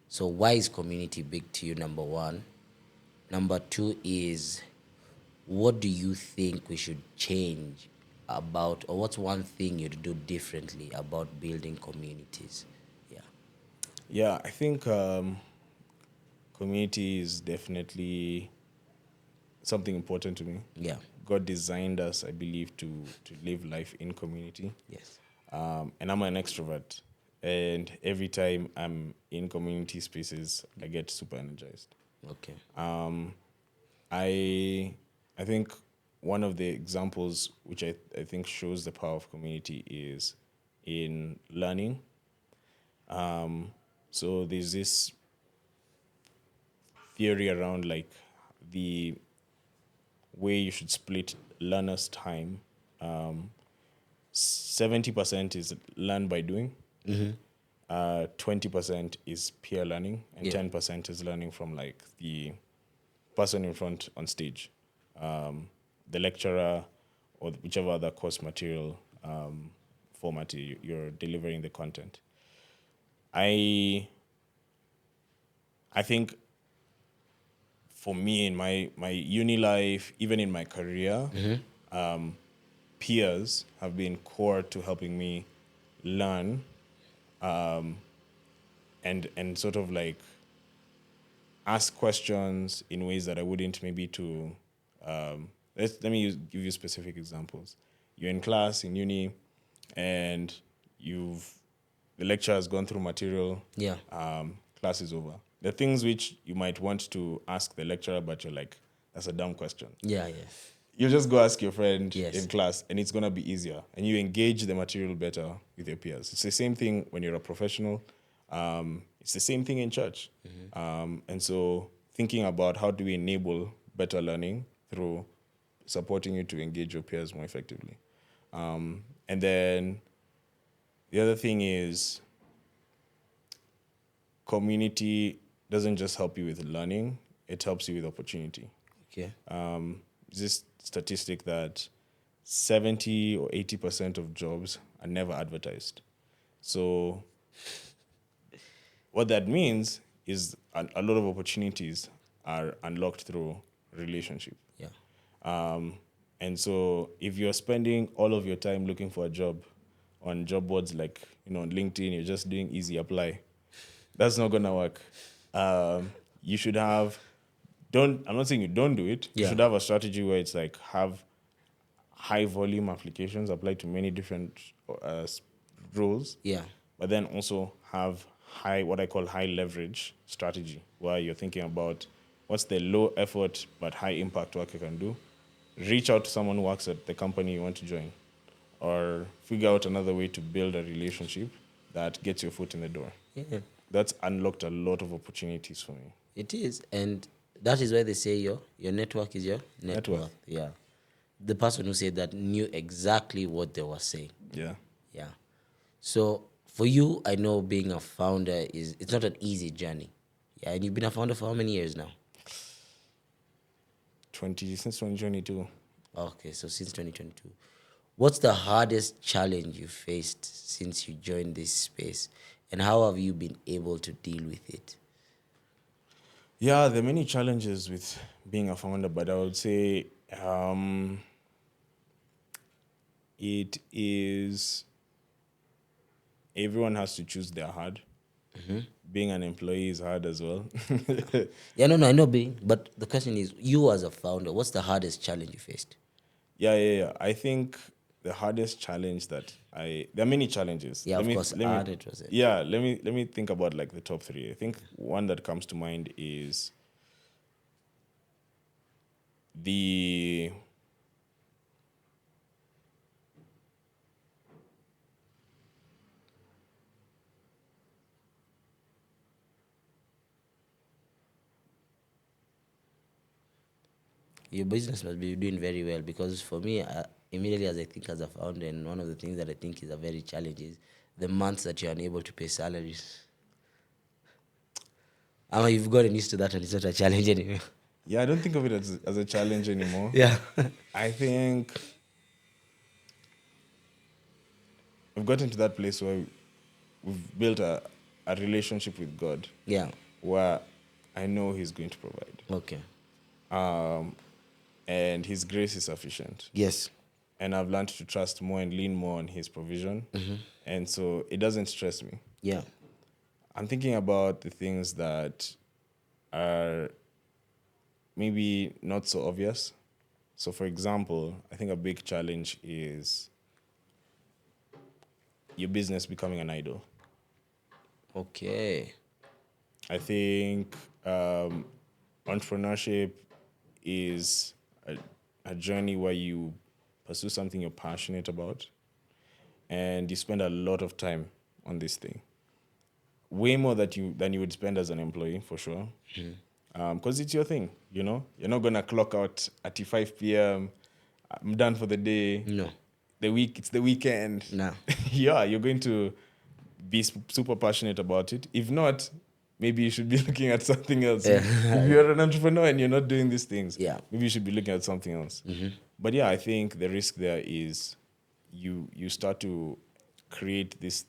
So why is community big to you, number one? Number two is what do you think we should change about, or what's one thing you'd do differently about building communities? Yeah. Yeah, I think community is definitely something important to me. Yeah. God designed us, I believe, to live life in community. Yes. And I'm an extrovert. And every time I'm in community spaces, I get super energized. Okay. I think one of the examples which I think shows the power of community is in learning. So there's this theory around like the way you should split learners' time. 70% is learn by doing. 20% is peer learning, and Yeah. 10% is learning from like the person in front on stage, the lecturer, or whichever other course material format you're delivering the content. I think for me in my uni life, even in my career, peers have been core to helping me learn and sort of like ask questions in ways that I wouldn't maybe to. Let me give you specific examples. You're in class in uni, and the lecture has gone through material. Yeah. Class is over. The things which you might want to ask the lecturer, but you're like, that's a dumb question. Yeah. Yeah. You just go ask your friend Yes. in class, and it's gonna be easier, and you engage the material better with your peers. It's the same thing when you're a professional. It's the same thing in church. And so thinking about how do we enable better learning through supporting you to engage your peers more effectively. And then the other thing is community doesn't just help you with learning, it helps you with opportunity. Okay. This statistic that 70 or 80% of jobs are never advertised. So what that means is a lot of opportunities are unlocked through relationship. Yeah. And so if you're spending all of your time looking for a job on job boards like, on LinkedIn, you're just doing easy apply, that's not going to work. You should have, I'm not saying you don't do it. You Yeah. should have a strategy where it's like have high volume applications apply to many different roles. Yeah. But then also have what I call high leverage strategy, where you're thinking about what's the low effort but high impact work you can do. Reach out to someone who works at the company you want to join, or figure out another way to build a relationship that gets your foot in the door. Yeah. That's unlocked a lot of opportunities for me. It is, and that is why they say your network is your net Network. worth. Yeah. The person who said that knew exactly what they were saying. Yeah. Yeah. So for you, I know being a founder it's not an easy journey. Yeah, and you've been a founder for how many years now? Since 2022. Okay, so since 2022. What's the hardest challenge you faced since you joined this space, and how have you been able to deal with it? Yeah, there are many challenges with being a founder, but I would say it is everyone has to choose their hard. Being an employee is hard as well. Yeah, no, I know being, but the question is, you as a founder, what's the hardest challenge you faced? Yeah. I think the hardest challenge there are many challenges. Yeah, of course, hard it was it. Yeah, let me think about like the top three. I think one that comes to mind is the Your business must be doing very well, because for me, immediately as I think as a founder, and one of the things that I think is a very challenge is the months that you're unable to pay salaries. I mean, you've gotten used to that and it's not a challenge anymore. I don't think of it as a challenge anymore. Yeah. I think we've gotten to that place where we've built a relationship with God. Yeah. Where I know He's going to provide. Okay. And His grace is sufficient. Yes. And I've learned to trust more and lean more on His provision. And so it doesn't stress me. Yeah. I'm thinking about the things that are maybe not so obvious. So, for example, I think a big challenge is your business becoming an idol. Okay. I think entrepreneurship is a journey where you pursue something you're passionate about and you spend a lot of time on this thing. Way more than you would spend as an employee, for sure. Because it's your thing, You're not going to clock out at 5 p.m. I'm done for the day. No. It's the weekend. No. Yeah, you're going to be super passionate about it. If not, maybe you should be looking at something else. If you're an entrepreneur and you're not doing these things, maybe you should be looking at something else. But yeah, I think the risk there is you start to create this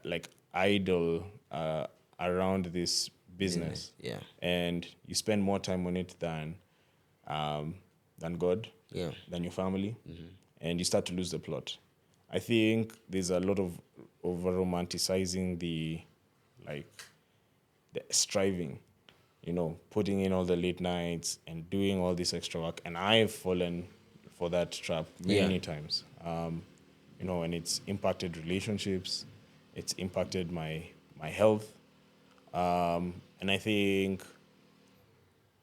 like idol around this business. Yeah. And you spend more time on it than God, than your family, and you start to lose the plot. I think there's a lot of over romanticizing the striving, putting in all the late nights and doing all this extra work. And I've fallen for that trap many times. And it's impacted relationships, it's impacted my health. And I think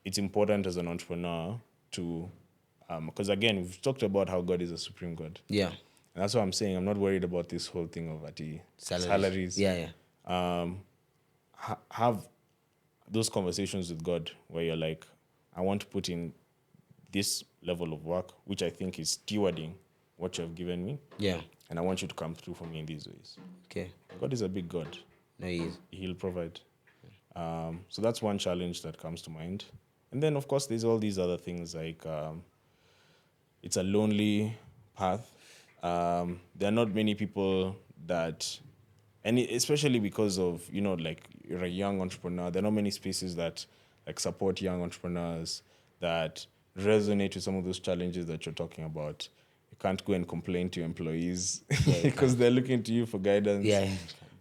it's important as an entrepreneur to, because again, we've talked about how God is a supreme God. Yeah. And that's what I'm saying. I'm not worried about this whole thing of salaries. Yeah. have those conversations with God where you're like, I want to put in this level of work, which I think is stewarding what you have given me, Yeah. and I want you to come through for me in these ways. Okay. God is a big God. No, he is. He'll provide. So that's one challenge that comes to mind. And then, of course, there's all these other things like it's a lonely path. There are not many people that, and especially because of, like you're a young entrepreneur, there are not many spaces that like support young entrepreneurs that resonate with some of those challenges that you're talking about. You can't go and complain to your employees Yeah, you because can't. they're looking to you for guidance. Yeah.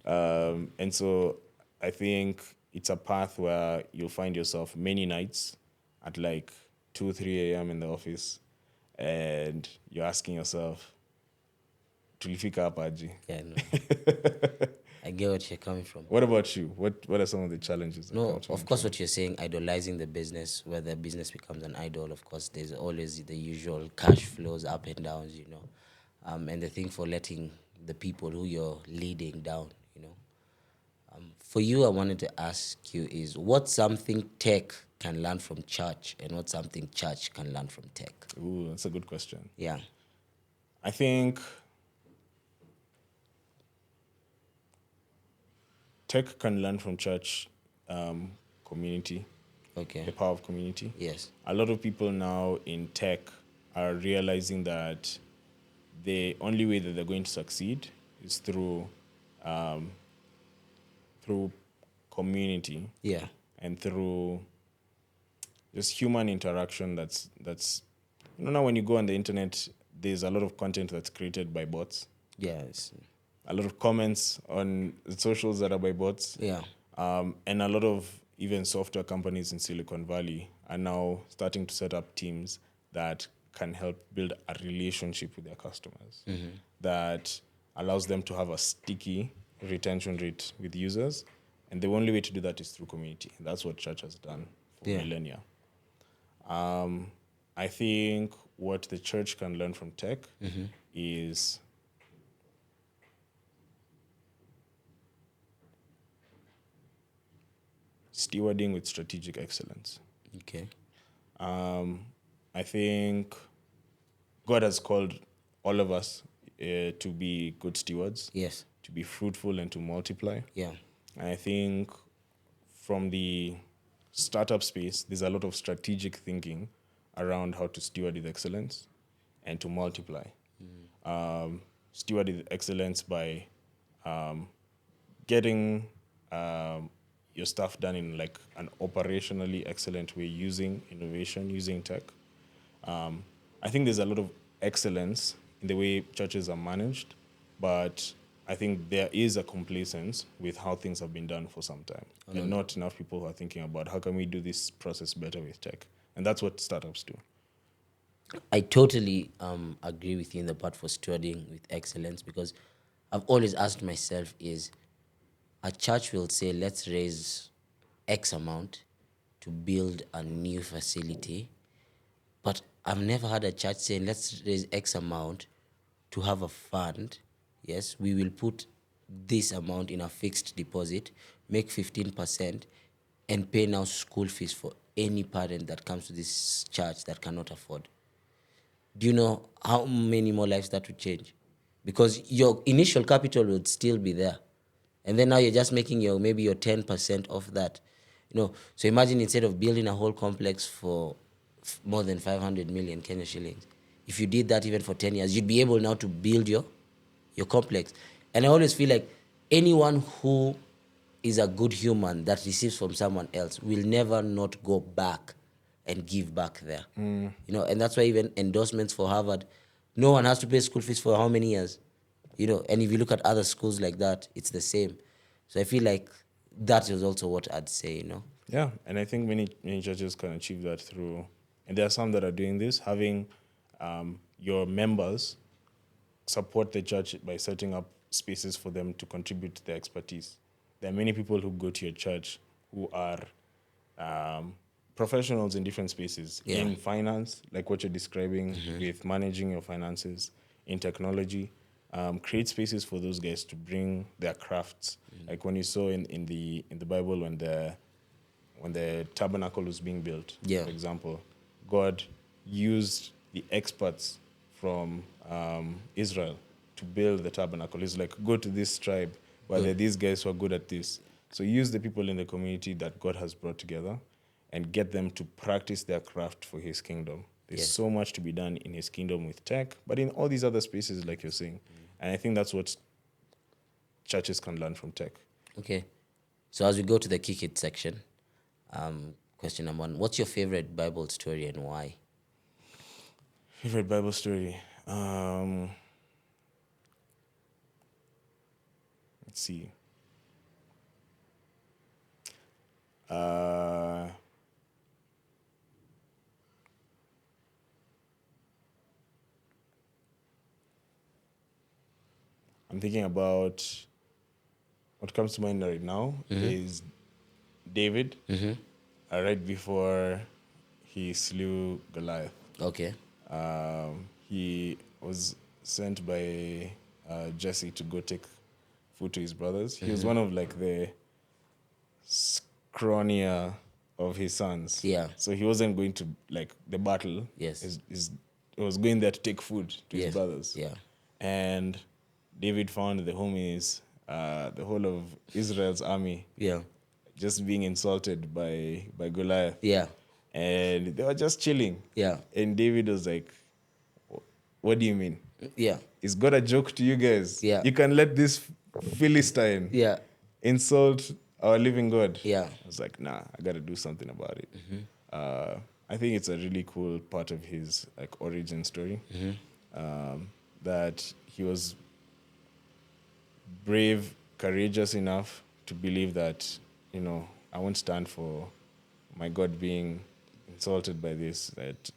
And so I think it's a path where you'll find yourself many nights at like 2, 3 a.m. in the office, and you're asking yourself, tulifika hapa aje? Yeah, no. I get what you're coming from. What about you? What are some of the challenges that come No, to of mind course, for you? what you're saying, idolizing the business, where the business becomes an idol, of course, there's always the usual cash flows, up and downs, and the thing for letting the people who you're leading down. For you, I wanted to ask you is what something tech can learn from church and what something church can learn from tech? Ooh, that's a good question. Yeah. I think tech can learn from church community, Okay. the power of community. Yes. A lot of people now in tech are realizing that the only way that they're going to succeed is through community Yeah. and through just human interaction. That's now when you go on the internet, there's a lot of content that's created by bots, Yes. a lot of comments on the socials that are by bots. Yeah. And a lot of even software companies in Silicon Valley are now starting to set up teams that can help build a relationship with their customers that allows them to have a sticky retention rate with users. And the only way to do that is through community. That's what church has done for Yeah. millennia. I think what the church can learn from tech is stewarding with strategic excellence. Okay. I think God has called all of us to be good stewards, Yes. to be fruitful and to multiply. Yeah. And I think from the startup space, there's a lot of strategic thinking around how to steward with excellence and to multiply. Steward with excellence by getting your stuff done in like an operationally excellent way, using innovation, using tech. I think there's a lot of excellence in the way churches are managed, but I think there is a complacence with how things have been done for some time, and not enough people who are thinking about how can we do this process better with tech, and that's what startups do. I totally agree with you in the part for stewarding with excellence because I've always asked myself is a church will say let's raise X amount to build a new facility, but I've never had a church saying let's raise X amount to have a fund. Yes, we will put this amount in a fixed deposit, make 15%, and pay now school fees for any parent that comes to this church that cannot afford. Do you know how many more lives that would change? Because your initial capital would still be there. And then now you're just making maybe your 10% of that. So imagine instead of building a whole complex for more than 500 million Kenya shillings, if you did that even for 10 years, you'd be able now to build your complex. And I always feel like anyone who is a good human that receives from someone else will never not go back and give back there. And that's why even endorsements for Harvard, no one has to pay school fees for how many years? And if you look at other schools like that, it's the same. So I feel like that is also what I'd say. Yeah, and I think many churches can achieve that through, and there are some that are doing this, having your members support the church by setting up spaces for them to contribute their expertise. There are many people who go to your church who are professionals in different spaces, Yeah. in finance, like what you're describing, with managing your finances, in technology, create spaces for those guys to bring their crafts. Like when you saw in the Bible when the tabernacle was being built, Yeah. for example, God used the experts from Israel to build the tabernacle. He's like, go to this tribe where there are these guys who are good at this. So use the people in the community that God has brought together and get them to practice their craft for his kingdom. There's Yes. so much to be done in his kingdom with tech, but in all these other spaces, like you're saying. And I think that's what churches can learn from tech. Okay. So as we go to the kick it section, question number 1: what's your favorite Bible story and why? Favorite Bible story? Let's see. I'm thinking about what comes to mind right now is David, right before he slew Goliath. Okay. He was sent by Jesse to go take food to his brothers. He was one of like the scrawnier of his sons. Yeah. So he wasn't going to like the battle. Yes. He was going there to take food to Yes. his brothers. Yeah. And David found the homies, the whole of Israel's army, Yeah. just being insulted by Goliath. Yeah. And they were just chilling. Yeah. And David was like, what do you mean? Yeah. Is God a joke to you guys? Yeah. You can let this Philistine Yeah. insult our living God. Yeah. I was like, nah, I got to do something about it. I think it's a really cool part of his like origin story. That he was brave, courageous enough to believe that, I won't stand for my God being insulted by this, that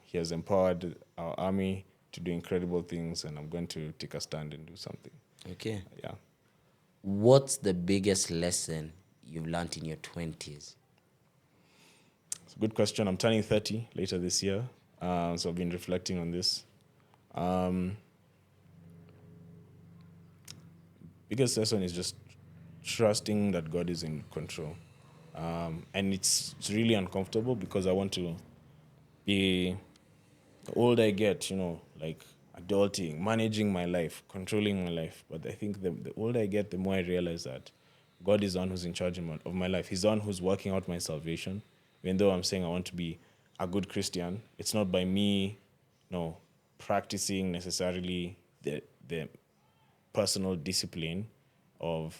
he has empowered our army to do incredible things, and I'm going to take a stand and do something. Okay. Yeah. What's the biggest lesson you've learned in your 20s? It's a good question. I'm turning 30 later this year, so I've been reflecting on this. Biggest lesson is just trusting that God is in control. And it's really uncomfortable because I want to be, the older I get, like adulting, managing my life, controlling my life. But I think the older I get, the more I realize that God is the one who's in charge of my life. He's the one who's working out my salvation. Even though I'm saying I want to be a good Christian, it's not by me, practicing necessarily the personal discipline of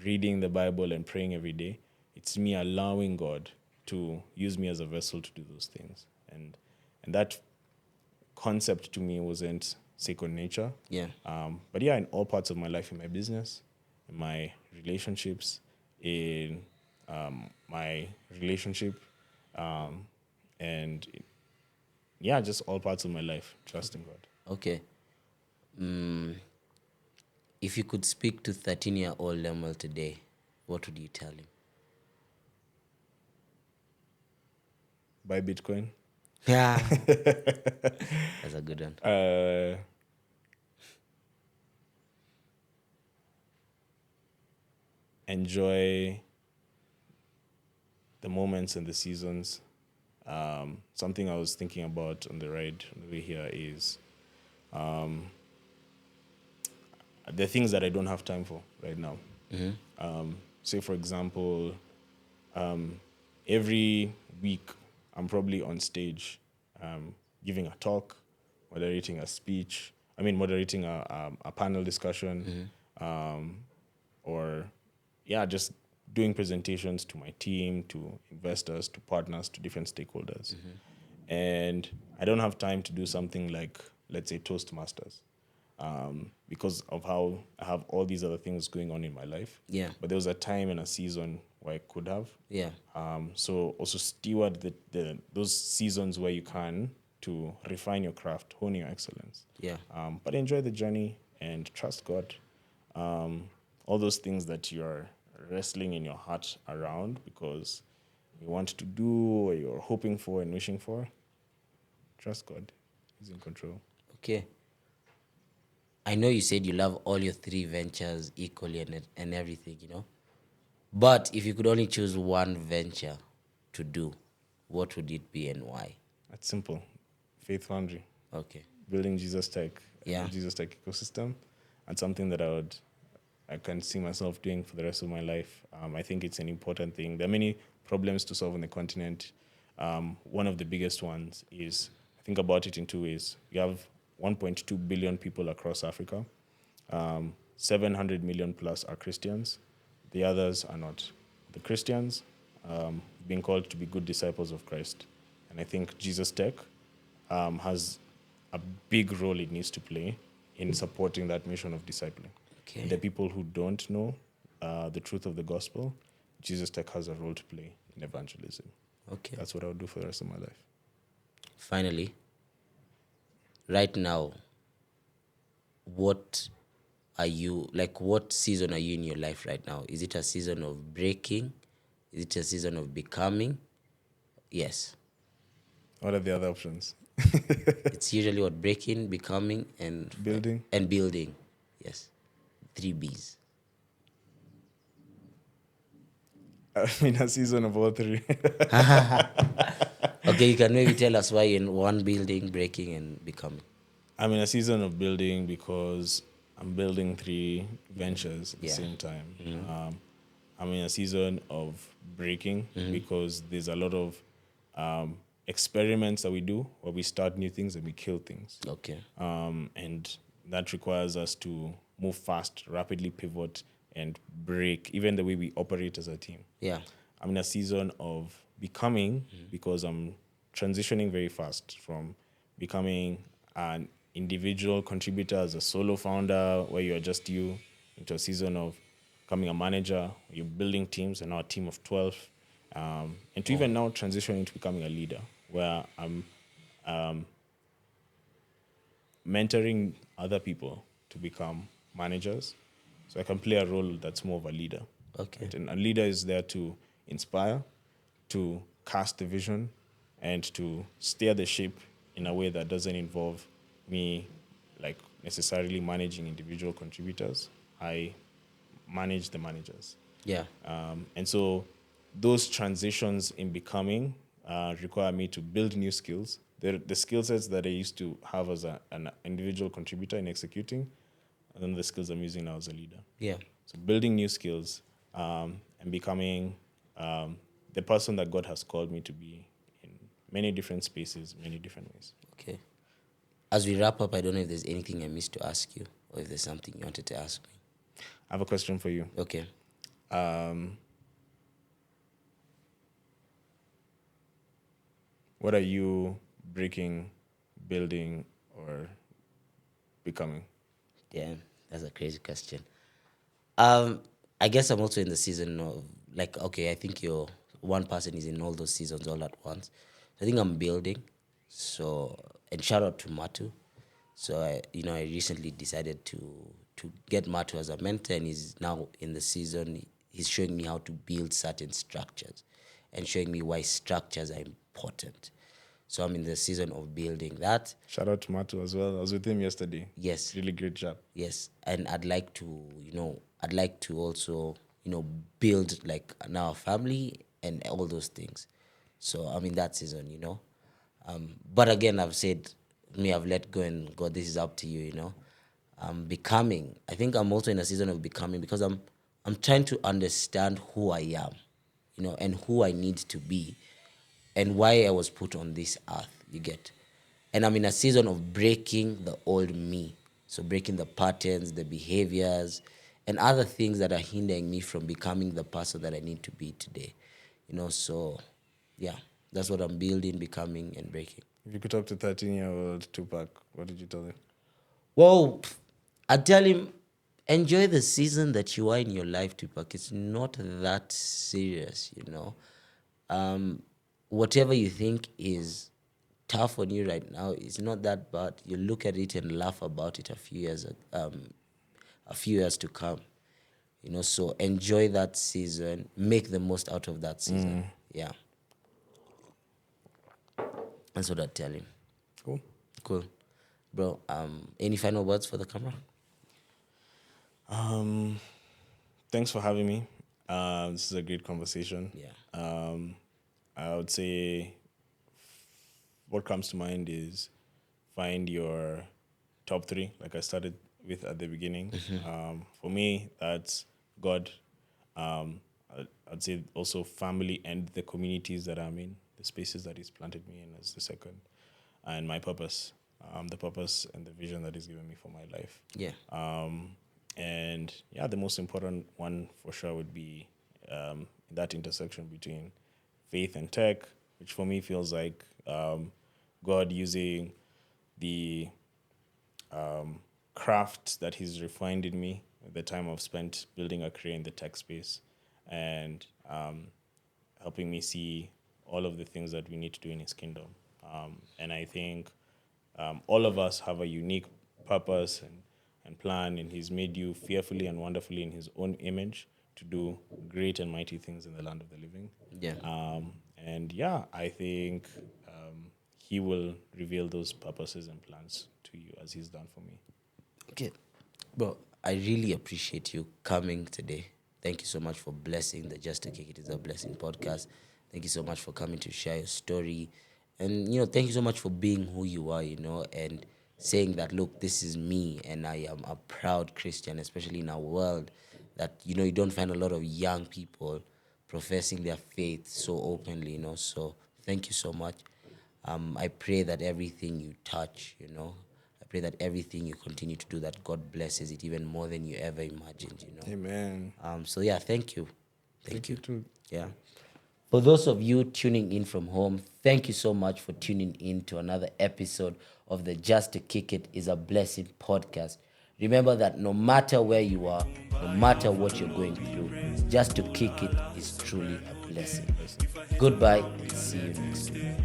reading the Bible and praying every day. It's me allowing God to use me as a vessel to do those things. And that concept to me wasn't second nature. Yeah. But yeah, in all parts of my life, in my business, in my relationships, in my relationship, and yeah, just all parts of my life, trusting God. Okay. If you could speak to 13-year-old Lemuel today, what would you tell him? Buy Bitcoin. Yeah. That's a good one. Enjoy the moments and the seasons. Something I was thinking about on the ride on the way here is the things that I don't have time for right now. Say, for example, every week I'm probably on stage giving a talk, moderating a speech. Moderating a panel discussion, or just doing presentations to my team, to investors, to partners, to different stakeholders. And I don't have time to do something like, let's say, Toastmasters, because of how I have all these other things going on in my life. Yeah. But there was a time and a season where I could have. Yeah. So also steward those seasons where you can to refine your craft, hone your excellence. Yeah. But enjoy the journey and trust God. All those things that you're wrestling in your heart around because you want to do or you're hoping for and wishing for, trust God. He's in control. Okay. I know you said you love all your three ventures equally and everything, But if you could only choose one venture to do, what would it be and why? That's simple. Faith Foundry, Okay. building Jesus Tech and the Yeah. Jesus Tech ecosystem, and something that I can see myself doing for the rest of my life. I think it's an important thing. There are many problems to solve on the continent. One of the biggest ones is, I think about it in two ways. You have 1.2 billion people across Africa. 700 million plus are Christians. The others are not. The Christians being called to be good disciples of Christ. And I think Jesus Tech has a big role it needs to play in supporting that mission of discipling. Okay. And the people who don't know the truth of the gospel, Jesus Tech has a role to play in evangelism. Okay. That's what I would do for the rest of my life. Finally, right now, what what season are you in your life right now? Is it a season of breaking? Is it a season of becoming? Yes. What are the other options? It's usually what breaking, becoming, Building? and building. Yes. 3 B's. I mean, a season of all three. Okay, you can maybe tell us why in one building, breaking, and becoming. I'm in a season of building because I'm building three ventures at the Yeah. same time. I'm in a season of breaking because there's a lot of experiments that we do where we start new things and we kill things. Okay. And that requires us to move fast, rapidly pivot, and break, even the way we operate as a team. Yeah. I'm in a season of becoming because I'm transitioning very fast from becoming an individual contributor as a solo founder where you're just you into a season of becoming a manager, you're building teams and now a team of 12. And to even now transitioning to becoming a leader where I'm mentoring other people to become managers. So I can play a role that's more of a leader. Okay. Right? And a leader is there to inspire, to cast the vision, and to steer the ship in a way that doesn't involve me like necessarily managing individual contributors. I manage the managers. Yeah. And so those transitions in becoming require me to build new skills. The skill sets that I used to have as an individual contributor in executing, and then the skills I'm using now as a leader. Yeah. So building new skills and becoming the person that God has called me to be in many different spaces, many different ways. Okay. As we wrap up, I don't know if there's anything I missed to ask you or if there's something you wanted to ask me. I have a question for you. Okay. What are you breaking, building, or becoming? Yeah, that's a crazy question. I guess I'm also in the season of okay, I think you're one person is in all those seasons all at once. I think I'm building. So and shout out to Matu. So I recently decided to get Matu as a mentor, and he's now in the season. He's showing me how to build certain structures, and showing me why structures are important. So I'm in the season of building that. Shout out to Matu as well. I was with him yesterday. Yes. Really great job. Yes, and I'd like to also, build like now a family and all those things. So I'm in that season. But again, I've said, I've let go and God, this is up to you. I'm becoming. I think I'm also in a season of becoming because I'm trying to understand who I am, and who I need to be, and why I was put on this earth. You get. And I'm in a season of breaking the old me. So breaking the patterns, the behaviors, and other things that are hindering me from becoming the person that I need to be today. So yeah, that's what I'm building, becoming, and breaking. If you could talk to 13-year-old Tupac, what did you tell him? Well, I tell him, enjoy the season that you are in your life, Tupac. It's not that serious. Whatever you think is tough on you right now is not that bad. You look at it and laugh about it a few years to come. So enjoy that season, make the most out of that season. Yeah. That's what I tell him. Cool. Cool. Bro, any final words for the camera? Um, Thanks for having me. This is a great conversation. Yeah. I would say what comes to mind is find your top three, like I started with at the beginning. For me, that's God. I'd say also family and the communities that I'm in, the spaces that He's planted me in as the second, and my purpose, the purpose and the vision that He's given me for my life. Yeah. And yeah, the most important one for sure would be that intersection between faith and tech, which for me feels like God using the craft that He's refined in me, the time I've spent building a career in the tech space, and helping me see all of the things that we need to do in His kingdom. And I think all of us have a unique purpose and plan, and He's made you fearfully and wonderfully in His own image to do great and mighty things in the land of the living. Yeah. And yeah, I think He will reveal those purposes and plans to you as He's done for me. Okay. Bro, I really appreciate you coming today. Thank you so much for blessing the Just to Kick It is a Blessing podcast. Thank you so much for coming to share your story. And, thank you so much for being who you are, and saying that, look, this is me and I am a proud Christian, especially in a world that, you don't find a lot of young people professing their faith so openly, So thank you so much. I pray that everything you touch, I pray that everything you continue to do, that God blesses it even more than you ever imagined, Amen. So yeah, thank you. Thank you too. Yeah. For those of you tuning in from home, thank you so much for tuning in to another episode of the Just to Kick It is a Blessing podcast. Remember that no matter where you are, no matter what you're going through, just to kick it is truly a blessing. Goodbye and see you next week.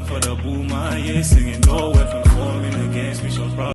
For the boomer, yeah, singing no weapon forming against me, so proud.